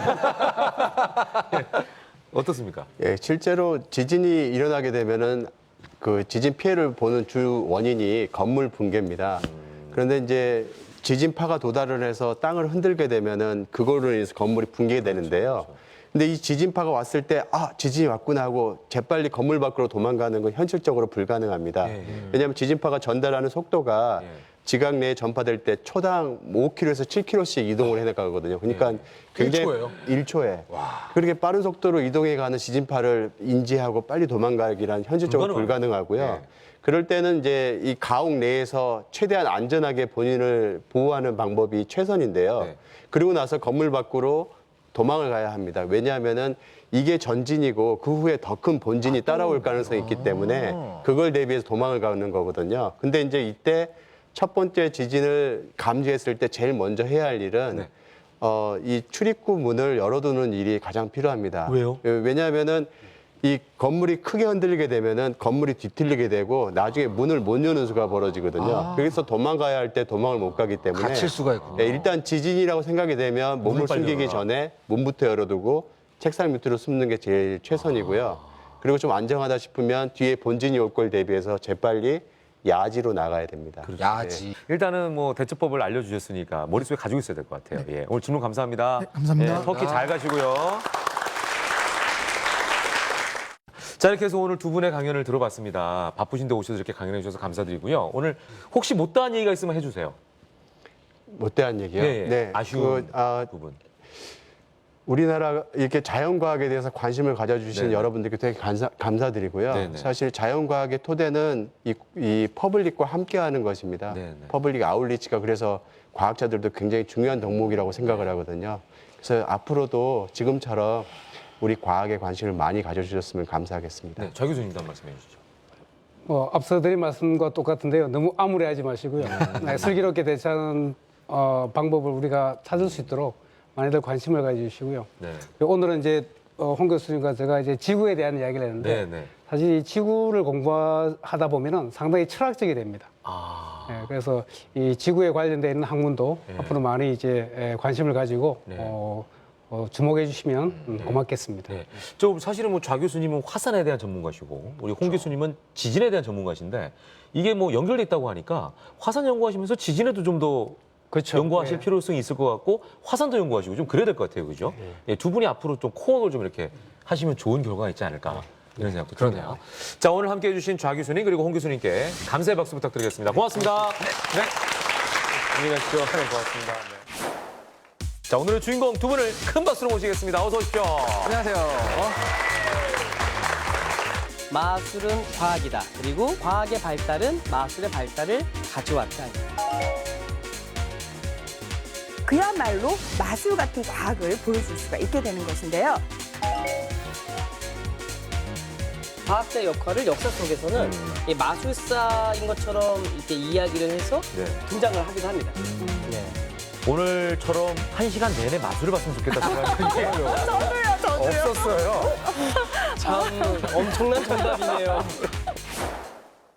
어떻습니까? 예, 실제로 지진이 일어나게 되면은 그 지진 피해를 보는 주 원인이 건물 붕괴입니다. 그런데 이제 지진파가 도달을 해서 땅을 흔들게 되면은 그거로 인해서 건물이 붕괴되는데요. 근데 이 지진파가 왔을 때 지진이 왔구나 하고 재빨리 건물 밖으로 도망가는 건 현실적으로 불가능합니다. 왜냐하면 지진파가 전달하는 속도가 지각 내에 전파될 때 초당 5km에서 7km씩 이동을 해나가거든요. 그러니까 굉장히 1초에 그렇게 빠른 속도로 이동해가는 지진파를 인지하고 빨리 도망가기란 현실적으로 불가능하고요. 그럴 때는 이제 이 가옥 내에서 최대한 안전하게 본인을 보호하는 방법이 최선인데요. 그리고 나서 건물 밖으로 도망을 가야 합니다. 왜냐하면은 이게 전진이고 그 후에 더 큰 본진이 따라올 가능성이 있기 때문에 그걸 대비해서 도망을 가는 거거든요. 근데 이제 이때 첫 번째 지진을 감지했을 때 제일 먼저 해야 할 일은 이 출입구 문을 열어두는 일이 가장 필요합니다. 왜요? 왜냐하면은 이 건물이 크게 흔들리게 되면은 건물이 뒤틀리게 되고 나중에 문을 못 여는 수가 벌어지거든요. 그래서 도망가야 할 때 도망을 못 가기 때문에 갇힐 수가 있군요. 일단 지진이라고 생각이 되면 몸을 숨기기 전에 문부터 열어두고 책상 밑으로 숨는 게 제일 최선이고요. 그리고 좀 안정하다 싶으면 뒤에 본진이 올 걸 대비해서 재빨리 야지로 나가야 됩니다. 야지. 일단은 뭐 대처법을 알려주셨으니까 머릿속에 가지고 있어야 될 것 같아요. 예. 오늘 질문 감사합니다. 네, 감사합니다. 예, 터키 잘 가시고요. 자, 이렇게 해서 오늘 두 분의 강연을 들어봤습니다. 바쁘신데 오셔서 이렇게 강연해 주셔서 감사드리고요. 오늘 혹시 못다한 얘기가 있으면 해주세요. 못대한 얘기요? 네, 아쉬운 부분. 우리나라 이렇게 자연과학에 대해서 관심을 가져주신 네네. 여러분들께 되게 감사드리고요. 네네. 사실 자연과학의 토대는 이 퍼블릭과 함께하는 것입니다. 네네. 퍼블릭 아웃리치가 그래서 과학자들도 굉장히 중요한 덕목이라고 생각을 하거든요. 그래서 앞으로도 지금처럼 우리 과학에 관심을 많이 가져주셨으면 감사하겠습니다. 네, 저 교수님도 한 말씀 해주시죠. 앞서 드린 말씀과 똑같은데요. 너무 암울해하지 마시고요. 슬기롭게 대처하는 방법을 우리가 찾을 수 있도록 많이들 관심을 가져주시고요. 네. 오늘은 이제 홍 교수님과 제가 이제 지구에 대한 이야기를 했는데 네. 사실 이 지구를 공부하다 보면은 상당히 철학적이 됩니다. 네, 그래서 이 지구에 관련되어 있는 학문도 앞으로 많이 이제 관심을 가지고 주목해 주시면 고맙겠습니다. 네. 사실은 뭐 좌 교수님은 화산에 대한 전문가시고 우리 홍 교수님은 지진에 대한 전문가신데 이게 뭐 연결돼 있다고 하니까 화산 연구하시면서 지진에도 좀 더 그렇죠. 연구하실 네. 필요성이 있을 것 같고 화산도 연구하시고 좀 그래야 될 것 같아요, 그죠? 예, 두 분이 앞으로 좀 코어를 좀 이렇게 하시면 좋은 결과가 있지 않을까 이런 생각도 드네요. 자, 오늘 함께해 주신 좌 교수님 그리고 홍 교수님께 감사의 박수 부탁드리겠습니다. 고맙습니다. 네. 안녕히 가십시오. 고맙습니다. 네. 자, 오늘의 주인공 두 분을 큰 박수로 모시겠습니다. 어서 오십시오. 안녕하세요. 마술은 과학이다. 그리고 과학의 발달은 마술의 발달을 가져왔다. 그야말로 마술 같은 과학을 보여줄 수가 있게 되는 것인데요. 과학자의 역할을 역사 속에서는 이 마술사인 것처럼 이렇게 이야기를 해서 네. 등장을 하기도 합니다. 네. 오늘처럼 1시간 내내 마술을 봤으면 좋겠다 생각이 없었어요. 참 엄청난 정답이네요.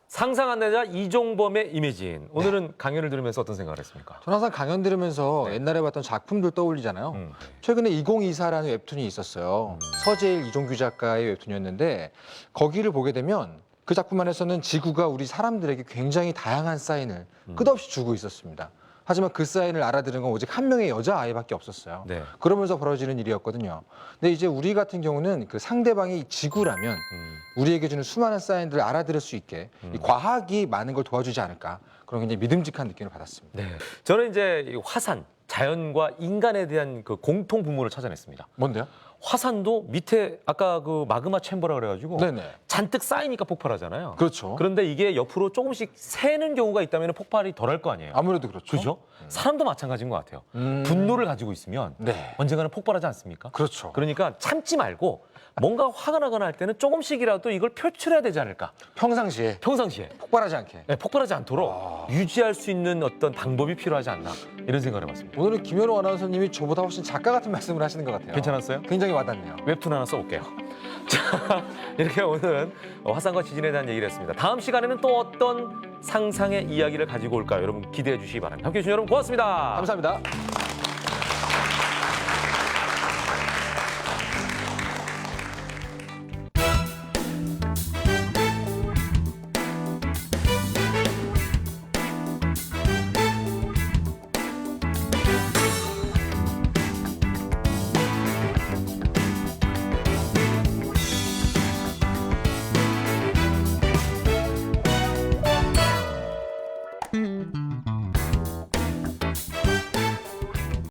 상상 안내자 이종범의 이미진. 오늘은 강연을 들으면서 어떤 생각을 했습니까? 저는 항상 강연 들으면서 옛날에 봤던 작품들 떠올리잖아요. 최근에 2024라는 웹툰이 있었어요. 서재일 이종규 작가의 웹툰이었는데 거기를 보게 되면 그 작품 안에서는 지구가 우리 사람들에게 굉장히 다양한 사인을 끝없이 주고 있었습니다. 하지만 그 사인을 알아들은 건 오직 한 명의 여자아이밖에 없었어요. 네. 그러면서 벌어지는 일이었거든요. 근데 이제 우리 같은 경우는 그 상대방이 지구라면 우리에게 주는 수많은 사인들을 알아들을 수 있게 이 과학이 많은 걸 도와주지 않을까 그런 굉장히 믿음직한 느낌을 받았습니다. 네. 저는 이제 이 화산, 자연과 인간에 대한 그 공통 분모를 찾아냈습니다. 뭔데요? 화산도 밑에 아까 그 마그마 챔버라 그래가지고 네네. 잔뜩 쌓이니까 폭발하잖아요. 그렇죠. 그런데 이게 옆으로 조금씩 새는 경우가 있다면 폭발이 덜할 거 아니에요. 아무래도 그렇죠. 그죠? 사람도 마찬가지인 것 같아요. 분노를 가지고 있으면 네. 언젠가는 폭발하지 않습니까? 그렇죠. 그러니까 참지 말고 뭔가 화가 나거나 할 때는 조금씩이라도 이걸 표출해야 되지 않을까? 평상시에 평상시에 폭발하지 않게. 네, 폭발하지 않도록 유지할 수 있는 어떤 방법이 필요하지 않나 이런 생각을 해봤습니다. 오늘은 김현우 아나운서님이 저보다 훨씬 작가 같은 말씀을 하시는 것 같아요. 괜찮았어요? 굉장히 와닿네요. 웹툰 하나 써볼게요. 자, 이렇게 오늘은 화산과 지진에 대한 얘기를 했습니다. 다음 시간에는 또 어떤 상상의 이야기를 가지고 올까요? 여러분 기대해 주시기 바랍니다. 함께해 주신 여러분 고맙습니다. 감사합니다.